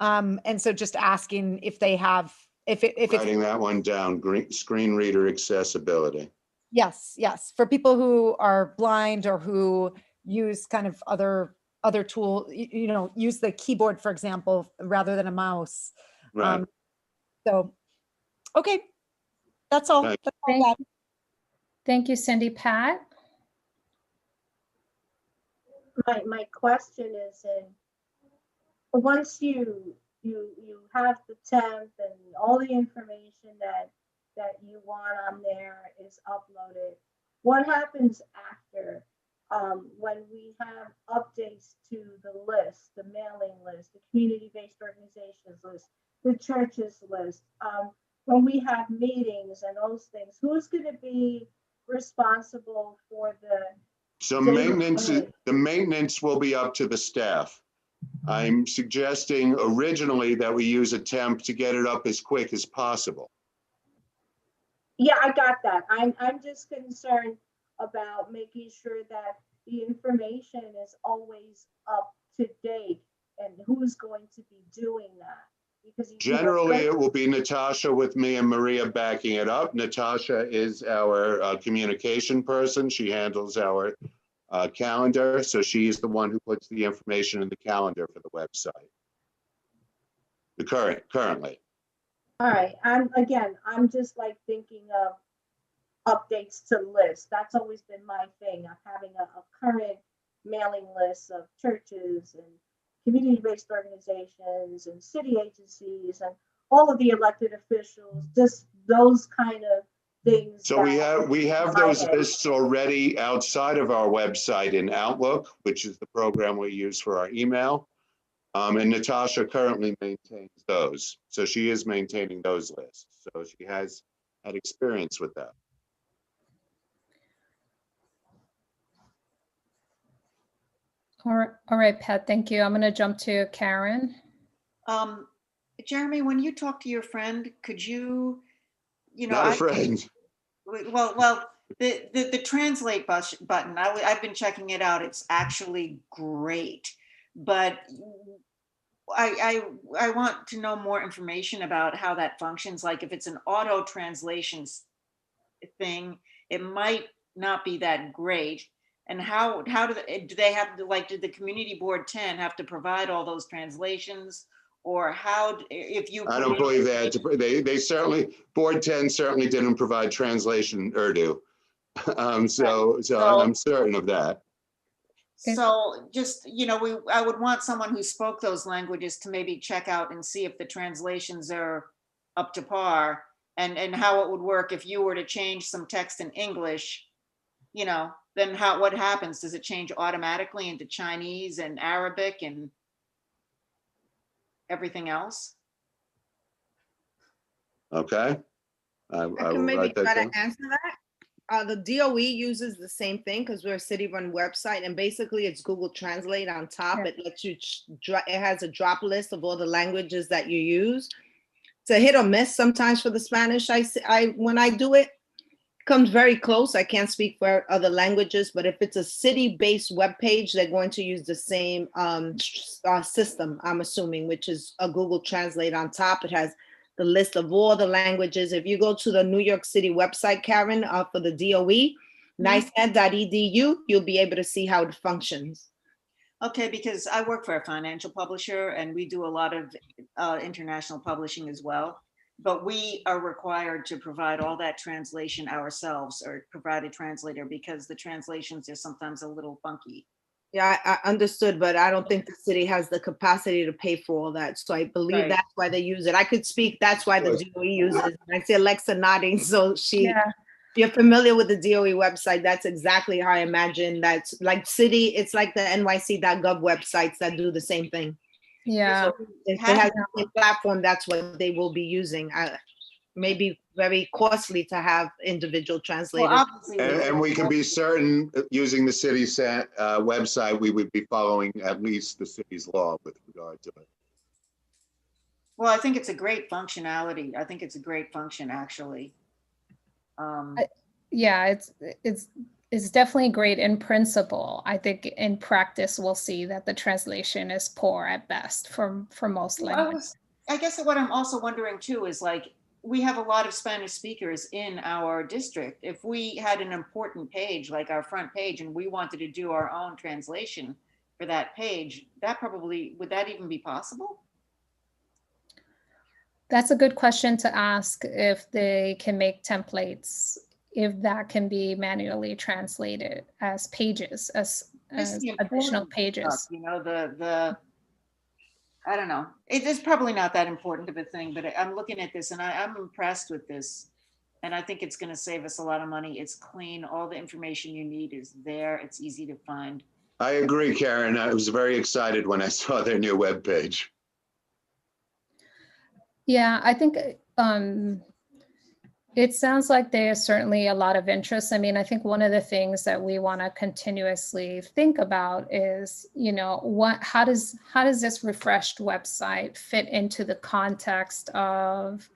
And so just asking if they have, if it's Writing that one down, screen reader accessibility. Yes, yes. For people who are blind or who use kind of other tool, you know, use the keyboard, for example, rather than a mouse. Right. So, okay, that's all. Thank That's all I got. Thank you, Cindy. Pat. My question is, once you have the temp and all the information that you want on there is uploaded, what happens after when we have updates to the list, the mailing list, the community-based organizations list, the churches list, when we have meetings and those things, who's going to be responsible for the So the maintenance will be up to the staff. I'm suggesting originally that we use a temp to get it up as quick as possible. Yeah, I got that. I'm just concerned about making sure that the information is always up to date and who's going to be doing that. Because Generally, it will be Natasha with me and Maria backing it up. Natasha is our communication person. She handles our calendar. So she's the one who puts the information in the calendar for the website. Currently. All right. I'm just like thinking of updates to lists. That's always been my thing of having a current mailing list of churches and community-based organizations and city agencies and all of the elected officials, just those kind of things. So we have those lists already outside of our website in Outlook, which is the program we use for our email. And Natasha currently maintains those. So she is maintaining those lists. So she has had experience with that. All right, Pat, thank you. I'm going to jump to Karen. Jeremy, when you talk to your friend, could you, Not a friend. Well, The translate button, I've been checking it out. It's actually great. But I want to know more information about how that functions. Like if it's an auto translations thing, it might not be that great. And how do they have to, like, did the community board 10 have to provide all those translations? Or how, if you. I don't believe they had to, they certainly, Board 10 certainly didn't provide translation Urdu. So I'm certain of that. So just, I would want someone who spoke those languages to maybe check out and see if the translations are up to par, and how it would work if you were to change some text in English, then what happens? Does it change automatically into Chinese and Arabic and everything else? Okay. I can will maybe write that try to down. answer that. The DOE uses the same thing because we're a city-run website, and basically it's Google Translate on top. Yeah. It lets you, it has a drop list of all the languages that you use. It's a hit or miss sometimes for the Spanish. When I do it, comes very close. I can't speak for other languages, but if it's a city-based web page, they're going to use the same system, I'm assuming, which is a Google Translate on top. It has the list of all the languages. If you go to the New York City website, Karen, for the DOE, nicehead.edu, you'll be able to see how it functions. Okay, because I work for a financial publisher and we do a lot of international publishing as well. But we are required to provide all that translation ourselves, or provide a translator, because the translations are sometimes a little funky. Yeah, I understood, but I don't think the city has the capacity to pay for all that. So I believe Right. that's why they use it. I could speak, that's why the DOE uses it. I see Alexa nodding, so Yeah. if you're familiar with the DOE website, that's exactly how I imagine. That's like city, it's like the nyc.gov websites that do the same thing. Yeah. So if they have the same platform, that's what they will be using. Maybe very costly to have individual translators. Well, obviously, And we can be certain, using the city's website, we would be following at least the city's law with regard to it. well, I think it's a great functionality. I think it's a great function, actually. Yeah, it's definitely great in principle. I think in practice, we'll see that the translation is poor at best for most languages. I guess what I'm also wondering too is, like, we have a lot of Spanish speakers in our district. If we had an important page, like our front page, and we wanted to do our own translation for that page, would that even be possible? That's a good question to ask, if they can make templates, if that can be manually translated as pages, as additional pages. Stuff, I don't know. It is probably not that important of a thing, but I'm looking at this and I'm impressed with this. And I think it's going to save us a lot of money. It's clean. All the information you need is there. It's easy to find. I agree, Karen. I was very excited when I saw their new webpage. Yeah, I think it sounds like there's certainly a lot of interest. I mean, I think one of the things that we want to continuously think about is, how does this refreshed website fit into the context of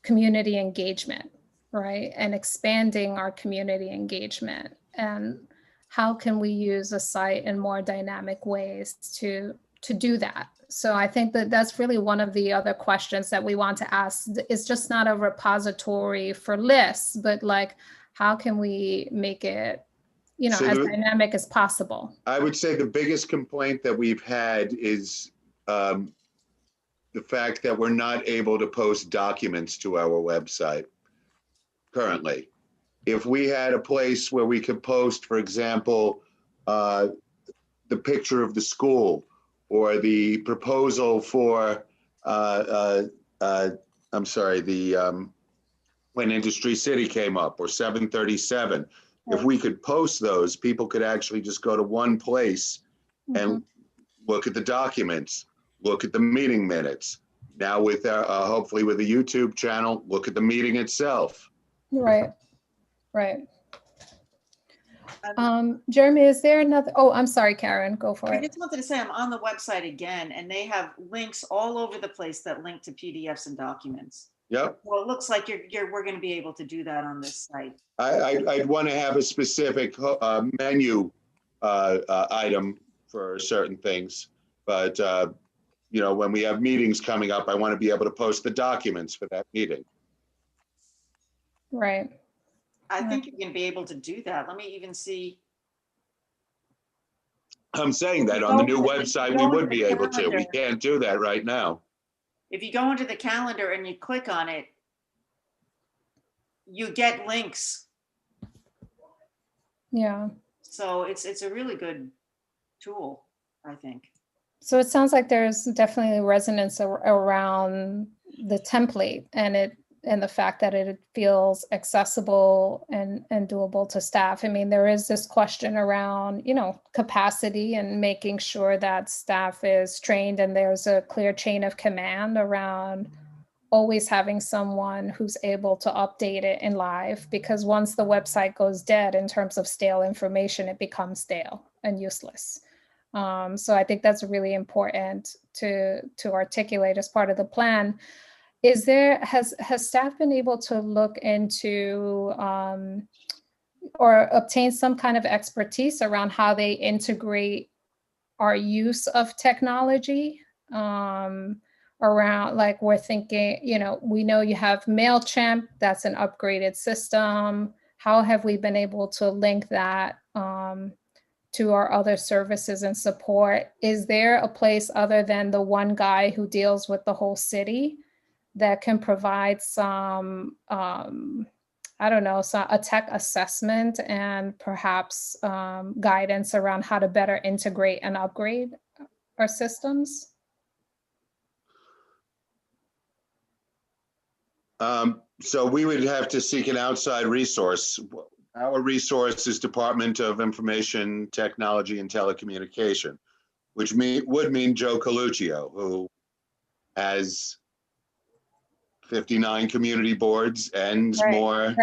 community engagement, right? And expanding our community engagement, and how can we use a site in more dynamic ways to do that? So I think that that's really one of the other questions that we want to ask. It's just not a repository for lists, but like, how can we make it, as dynamic as possible? I would say the biggest complaint that we've had is the fact that we're not able to post documents to our website currently. If we had a place where we could post, for example, the picture of the school, or the proposal for, when Industry City came up, or 737. If we could post those, people could actually just go to one place and look at the documents, look at the meeting minutes. Now with, hopefully with a YouTube channel, look at the meeting itself. Right. Jeremy, is there another? Oh, I'm sorry, Karen, go for it. I just wanted to say, I'm on the website again, and they have links all over the place that link to PDFs and documents. Yep. Well, it looks like we're going to be able to do that on this site. I'd want to have a specific menu item for certain things. But, you know, when we have meetings coming up, I want to be able to post the documents for that meeting. Right. I think you're going to be able to do that. Let me even see. I'm saying that on the new website, we would be able to. We Calendar. can't do that right now. If you go into the calendar and you click on it, you get links. Yeah. So it's a really good tool, I think. So it sounds like there's definitely resonance around the template and the fact that it feels accessible and doable to staff. I mean, there is this question around, you know, capacity and making sure that staff is trained and there's a clear chain of command around always having someone who's able to update it in live, because once the website goes dead in terms of stale information, it becomes stale and useless. So I think that's really important to articulate as part of the plan. Has staff been able to look into or obtain some kind of expertise around how they integrate our use of technology? Around, like, we're thinking, you know, we know you have Mailchimp, that's an upgraded system. How have we been able to link that to our other services and support? Is there a place other than the one guy who deals with the whole city that can provide some, I don't know, so a tech assessment and perhaps guidance around how to better integrate and upgrade our systems? So we would have to seek an outside resource. Our resource is Department of Information Technology and Telecommunication, which would mean Joe Coluccio, who has 59 community boards and more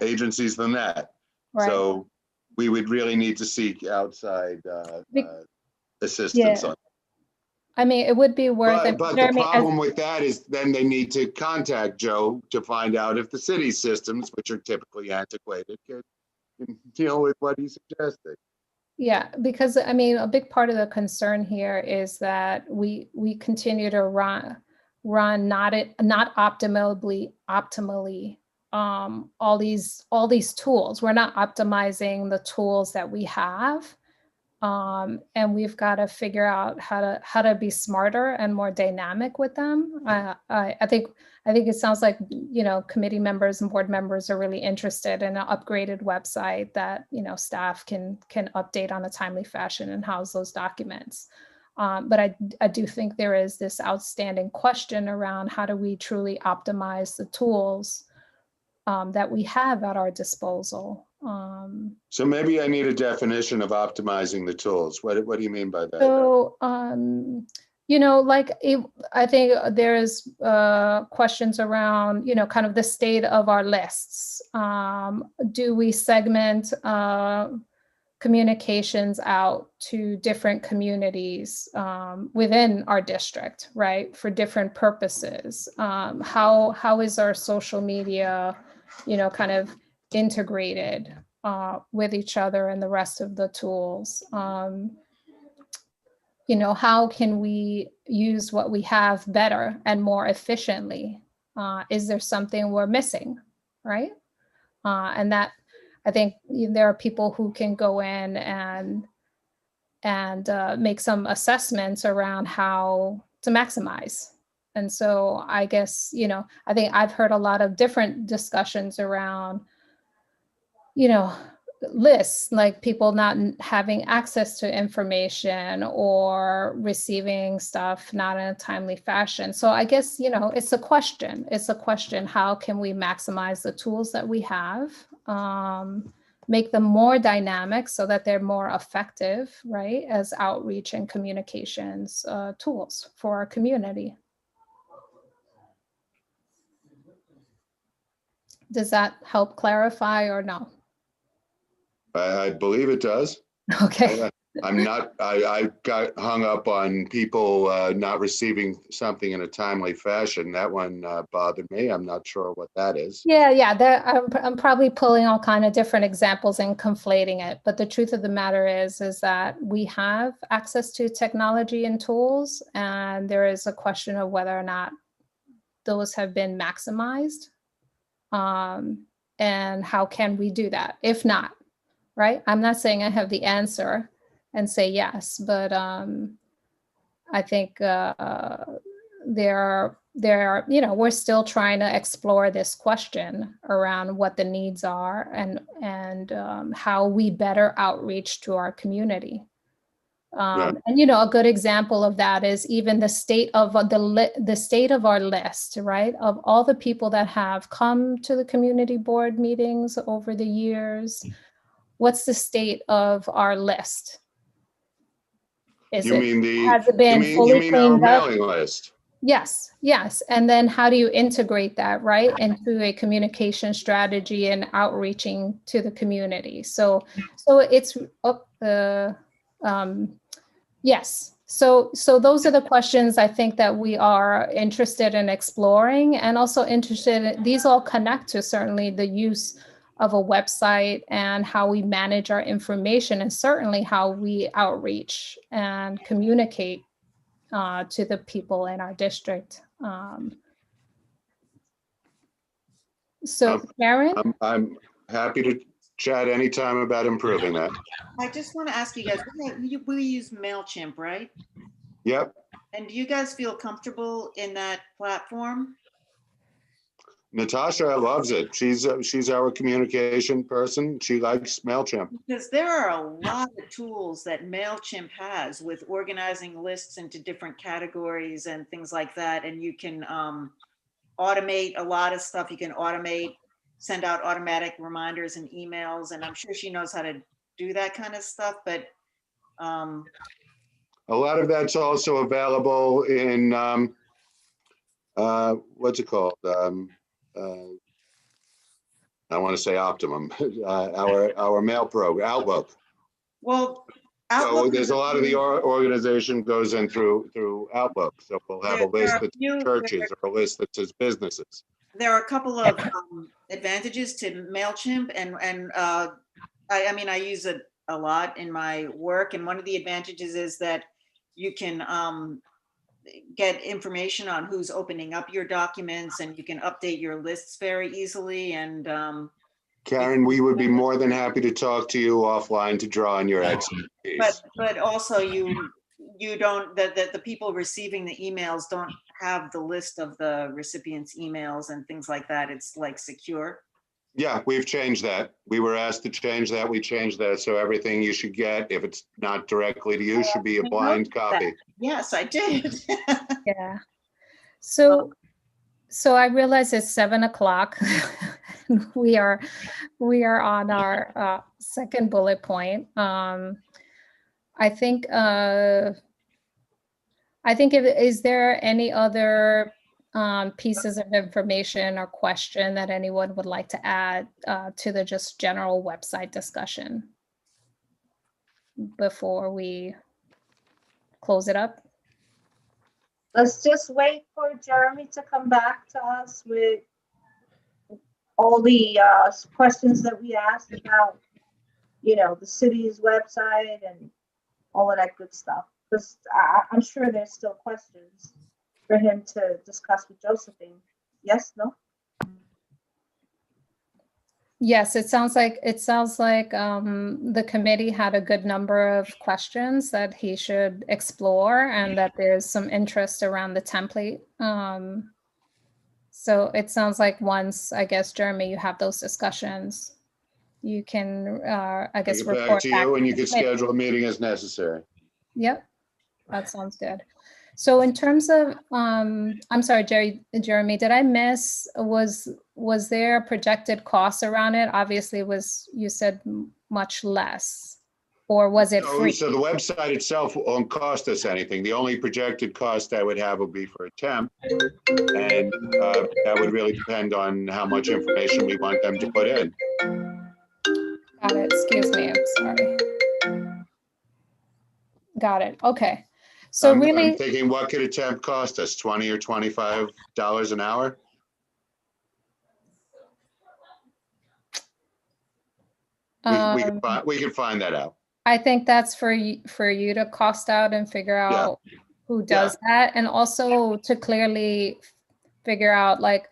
agencies than that. Right. So we would really need to seek outside assistance on. I mean, it would be worth it. But the problem with that is then they need to contact Joe to find out if the city systems, which are typically antiquated, can deal with what he's suggesting. Yeah, because I mean, a big part of the concern here is that we continue to run not optimally all these tools. We're not optimizing the tools that we have. And we've got to figure out how to be smarter and more dynamic with them. I think it sounds like, you know, committee members and board members are really interested in an upgraded website that, you know, staff can update on a timely fashion and house those documents. But I do think there is this outstanding question around how do we truly optimize the tools that we have at our disposal. So maybe I need a definition of optimizing the tools. What do you mean by that? So, you know, like I think there's questions around, you know, kind of the state of our lists. Do we segment communications out to different communities within our district, right, for different purposes? How is our social media, you know, kind of integrated with each other and the rest of the tools? You know, how can we use what we have better and more efficiently? Is there something we're missing, right? And that, I think there are people who can go in and make some assessments around how to maximize. And so I guess, you know, I think I've heard a lot of different discussions around, you know, lists, like people not having access to information or receiving stuff not in a timely fashion. So I guess, you know, it's a question. How can we maximize the tools that we have, make them more dynamic so that they're more effective, right, as outreach and communications tools for our community? Does that help clarify or no? I believe it does. Okay. I got hung up on people not receiving something in a timely fashion. That one bothered me. I'm not sure what that is. Yeah. I'm probably pulling all kind of different examples and conflating it. But the truth of the matter is that we have access to technology and tools, and there is a question of whether or not those have been maximized. And how can we do that? If not, right? I'm not saying I have the answer and say yes, but I think there are, we're still trying to explore this question around what the needs are and how we better outreach to our community. And a good example of that is even the state of the state of our list, right? Of all the people that have come to the community board meetings over the years, what's the state of our list? Has it been fully cleaned up? Mailing list? Yes. And then how do you integrate that, right, into a communication strategy and outreaching to the community? So it's yes. So those are the questions I think that we are interested in exploring, and also interested in, these all connect to certainly the use of a website and how we manage our information, and certainly how we outreach and communicate to the people in our district. Karen? I'm happy to chat anytime about improving that. I just want to ask you guys, we use Mailchimp, right? Yep. And do you guys feel comfortable in that platform? Natasha loves it. She's our communication person. She likes Mailchimp. Because there are a lot of tools that Mailchimp has with organizing lists into different categories and things like that. And you can automate a lot of stuff. You can send out automatic reminders and emails. And I'm sure she knows how to do that kind of stuff. But a lot of that's also available in what's it called? I want to say Optimum, our mail program, Outlook. Well, so there's a lot of the organization goes in through Outlook. So we'll have a list that's churches or a list that says businesses. There are a couple of advantages to Mailchimp, and I mean, I use it a lot in my work. And one of the advantages is that you can get information on who's opening up your documents, and you can update your lists very easily. And Karen, we would be more than happy to talk to you offline to draw on your expertise. But also you don't, the people receiving the emails don't have the list of the recipients' emails and things like that. It's like secure. Yeah, we've changed that. We were asked to change that. We changed that. So everything you should get, if it's not directly to you, should be a blind copy. Yes, I did. Yeah. So I realize it's 7:00. we are on our second bullet point. I think is there any other pieces of information or question that anyone would like to add to the just general website discussion before we close it up? Let's just wait for Jeremy to come back to us with all the questions that we asked about, the city's website and all of that good stuff. Because I'm sure there's still questions for him to discuss with Josephine. Yes, no? Yes, it sounds like the committee had a good number of questions that he should explore, and that there's some interest around the template. So it sounds like once, I guess, Jeremy, you have those discussions, you can, I guess, report back to you, and you can schedule a meeting as necessary. Yep, that sounds good. So in terms of, I'm sorry, Jeremy, did I miss, was there projected costs around it? Obviously you said much less, or was it free? So the website itself won't cost us anything. The only projected cost I would have would be for a temp. And that would really depend on how much information we want them to put in. Got it, excuse me, I'm sorry. got it. Okay. So I'm really, thinking, what could a temp cost us? 20 or $25 an hour? We can find that out. I think that's for you to cost out and figure Yeah. out who does that, and also to clearly figure out like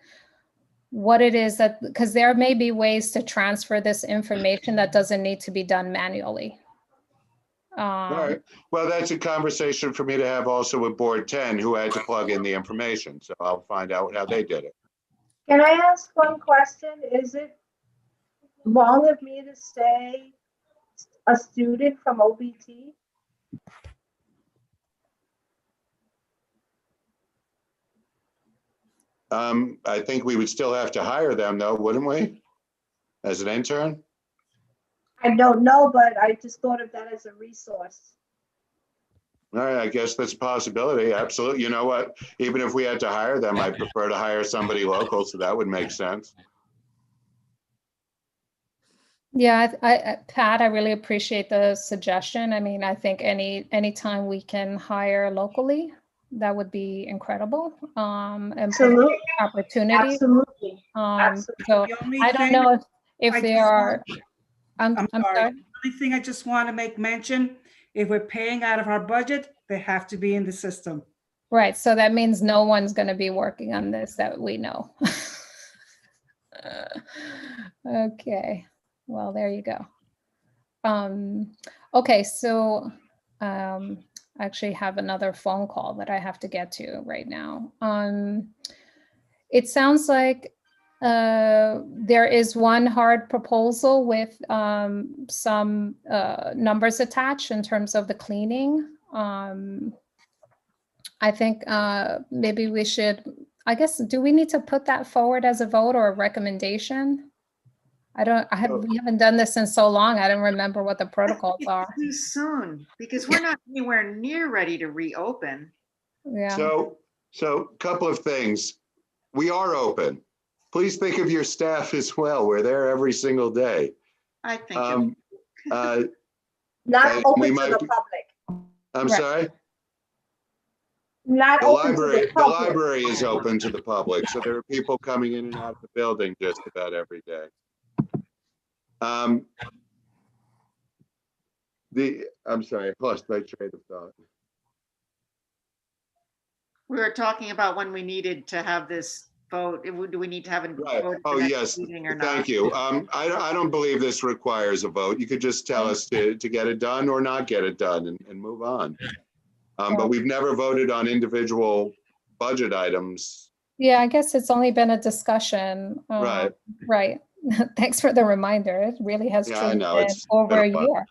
what it is that, because there may be ways to transfer this information that doesn't need to be done manually. All right. Well, that's a conversation for me to have also with Board 10, who had to plug in the information. So I'll find out how they did it. Can I ask one question? Is it wrong of me to say a student from OBT? I think we would still have to hire them though, wouldn't we? As an intern? I don't know, but I just thought of that as a resource. All right, I guess that's a possibility. Absolutely. You know what? Even if we had to hire them, I'd prefer to hire somebody local, so that would make sense. Yeah, Pat, I really appreciate the suggestion. I mean, I think anytime we can hire locally, that would be incredible. And Absolutely. opportunity. Absolutely. So The only I don't thing know if I there just are. I'm I'm sorry. sorry. The only thing I just want to make mention, if we're paying out of our budget, they have to be in the system. Right. So that means no one's going to be working on this that we know. Okay. Well, there you go. Okay. So I actually have another phone call that I have to get to right now. It sounds like there is one hard proposal with some numbers attached in terms of the cleaning. I think maybe we should, I guess, do we need to put that forward as a vote or a recommendation? We haven't done this in so long. I don't remember what the protocols are. Too soon, because we're not anywhere near ready to reopen. Yeah. So couple of things. We are open. Please think of your staff as well. We're there every single day. I think. Not And open we to might the be- public. I'm Right. sorry? Not The open to library, the public. library is open to the public, so there are people coming in and out of the building just about every day. I'm sorry, I lost my train of thought. We were talking about when we needed to have this vote. Do we need to have a Right. vote? Oh, yes. Thank you. I don't believe this requires a vote. You could just tell us to get it done or not get it done and move on. But we've never voted on individual budget items. Yeah, I guess it's only been a discussion. Right. Right. Thanks for the reminder. It really has Yeah, I truly know, been it's over a been a year.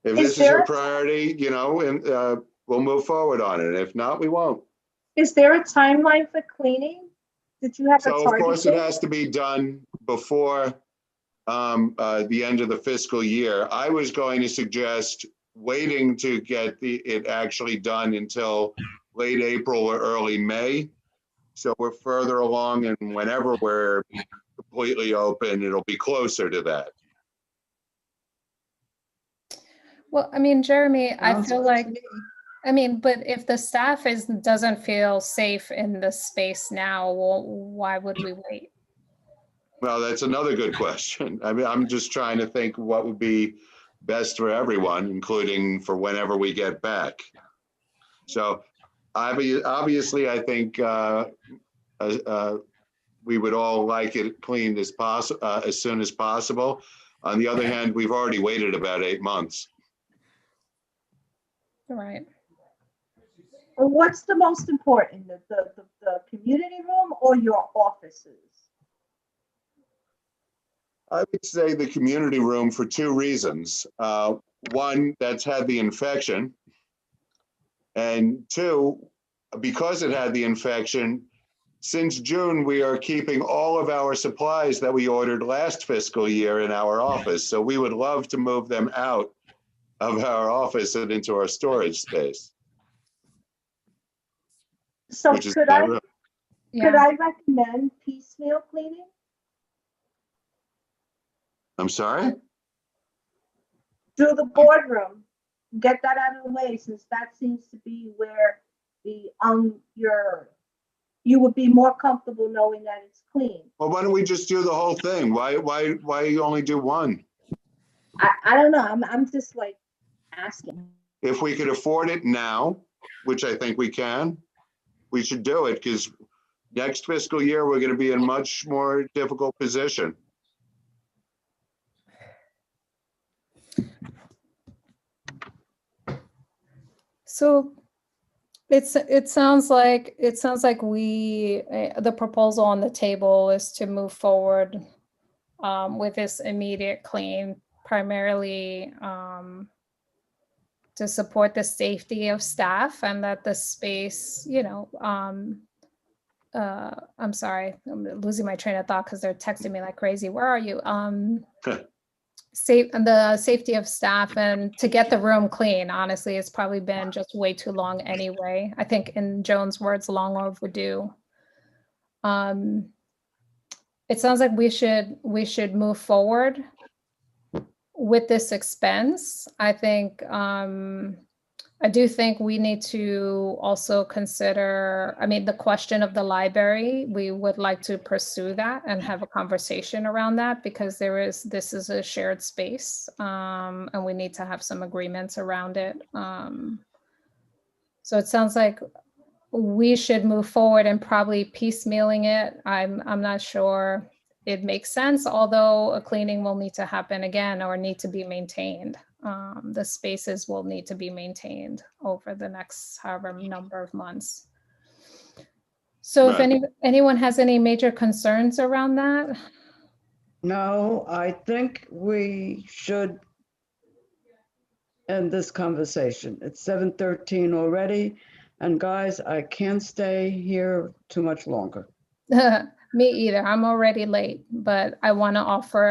If Is this is there a a- priority, and we'll move forward on it. If not, we won't. Is there a timeline for cleaning? Did you have a So of target course it date? has to be done before the end of the fiscal year. I was going to suggest waiting to get it actually done until late April or early May. So we're further along, and whenever we're completely open, it'll be closer to that. Well, I mean, Jeremy, I Sounds feel good like, to me. I mean, but if the staff doesn't feel safe in the space now, well, why would we wait? Well, that's another good question. I mean, I'm just trying to think what would be best for everyone, including for whenever we get back. So obviously, I think we would all like it cleaned as soon as possible. On the other hand, we've already waited about 8 months. Right. Well, what's the most important, the community room or your offices? I would say the community room for 2 reasons. One, that's had the infection. And 2, because it had the infection, since June, we are keeping all of our supplies that we ordered last fiscal year in our office. So we would love to move them out of our office and into our storage space. So Which is could that I, room. could I recommend piecemeal cleaning? I'm sorry? do the boardroom. Get that out of the way, since that seems to be where the, you would be more comfortable knowing that it's clean. Well, why don't we just do the whole thing? Why you only do one? I don't know, I'm just like asking. If we could afford it now, which I think we can, we should do it, because next fiscal year, we're gonna be in much more difficult position. So it sounds like the proposal on the table is to move forward with this immediate clean, primarily to support the safety of staff, and that the space, I'm sorry, I'm losing my train of thought because they're texting me like crazy. Where are you? The safety of staff, and to get the room clean. Honestly, it's probably been just way too long anyway. I think, in Joan's words, long overdue. It sounds like we should move forward with this expense. I do think we need to also consider, the question of the library. We would like to pursue that and have a conversation around that, because this is a shared space, and we need to have some agreements around it. So it sounds like we should move forward and probably piecemealing it. I'm not sure it makes sense, although a cleaning will need to happen again or need to be maintained. The spaces will need to be maintained over the next however number of months. So if anyone has any major concerns around that? No, I think we should end this conversation. It's 7:13 already. And guys, I can't stay here too much longer. Me either. I'm already late, but I want to offer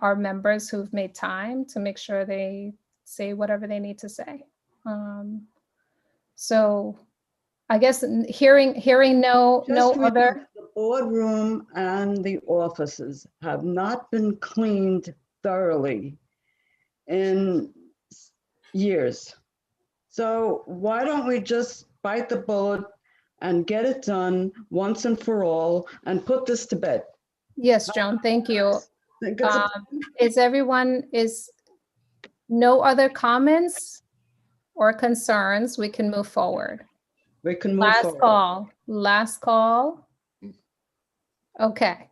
our members who've made time to make sure they say whatever they need to say. So I guess hearing no other. The boardroom and the offices have not been cleaned thoroughly in years. So why don't we just bite the bullet and get it done once and for all and put this to bed? Yes, Joan, thank you. Is no other comments or concerns? We can move forward. We can move forward. Last call. Okay.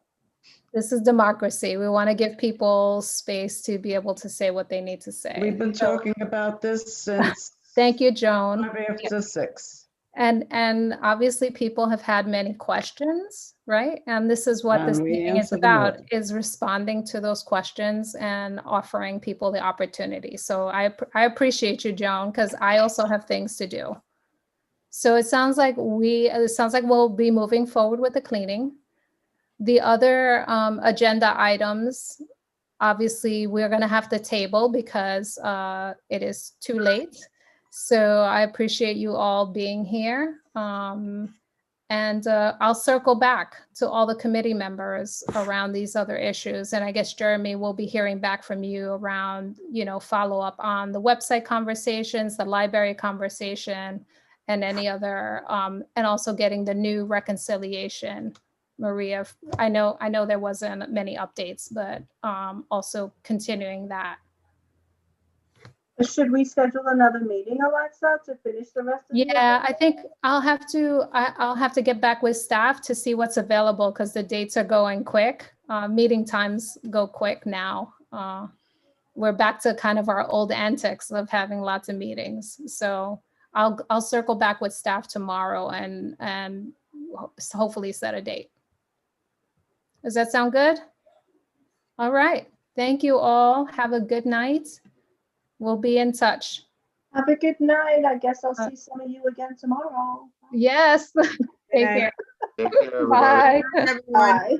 This is democracy. We want to give people space to be able to say what they need to say. We've been talking about this since. Thank you, Joan. 5:06. And obviously people have had many questions, right? And this is what this meeting is about, is responding to those questions and offering people the opportunity. So I appreciate you, Joan, because I also have things to do. So it sounds like we'll be moving forward with the cleaning. The other agenda items, obviously we're going to have to table because it is too late. So I appreciate you all being here. And I'll circle back to all the committee members around these other issues. And I guess, Jeremy, we'll be hearing back from you around, follow up on the website conversations, the library conversation, and any other, and also getting the new reconciliation. Maria, I know there wasn't many updates, but also continuing that. Should we schedule another meeting, Alexa, to finish the rest of the Yeah, I think I'll have to get back with staff to see what's available, because the dates are going quick. Meeting times go quick now. We're back to kind of our old antics of having lots of meetings. So I'll circle back with staff tomorrow and hopefully set a date. Does that sound good? All right. Thank you all. Have a good night. We'll be in touch. Have a good night. I guess I'll see some of you again tomorrow. Yes. Take care. Take care, everybody. Bye. Everyone. Bye.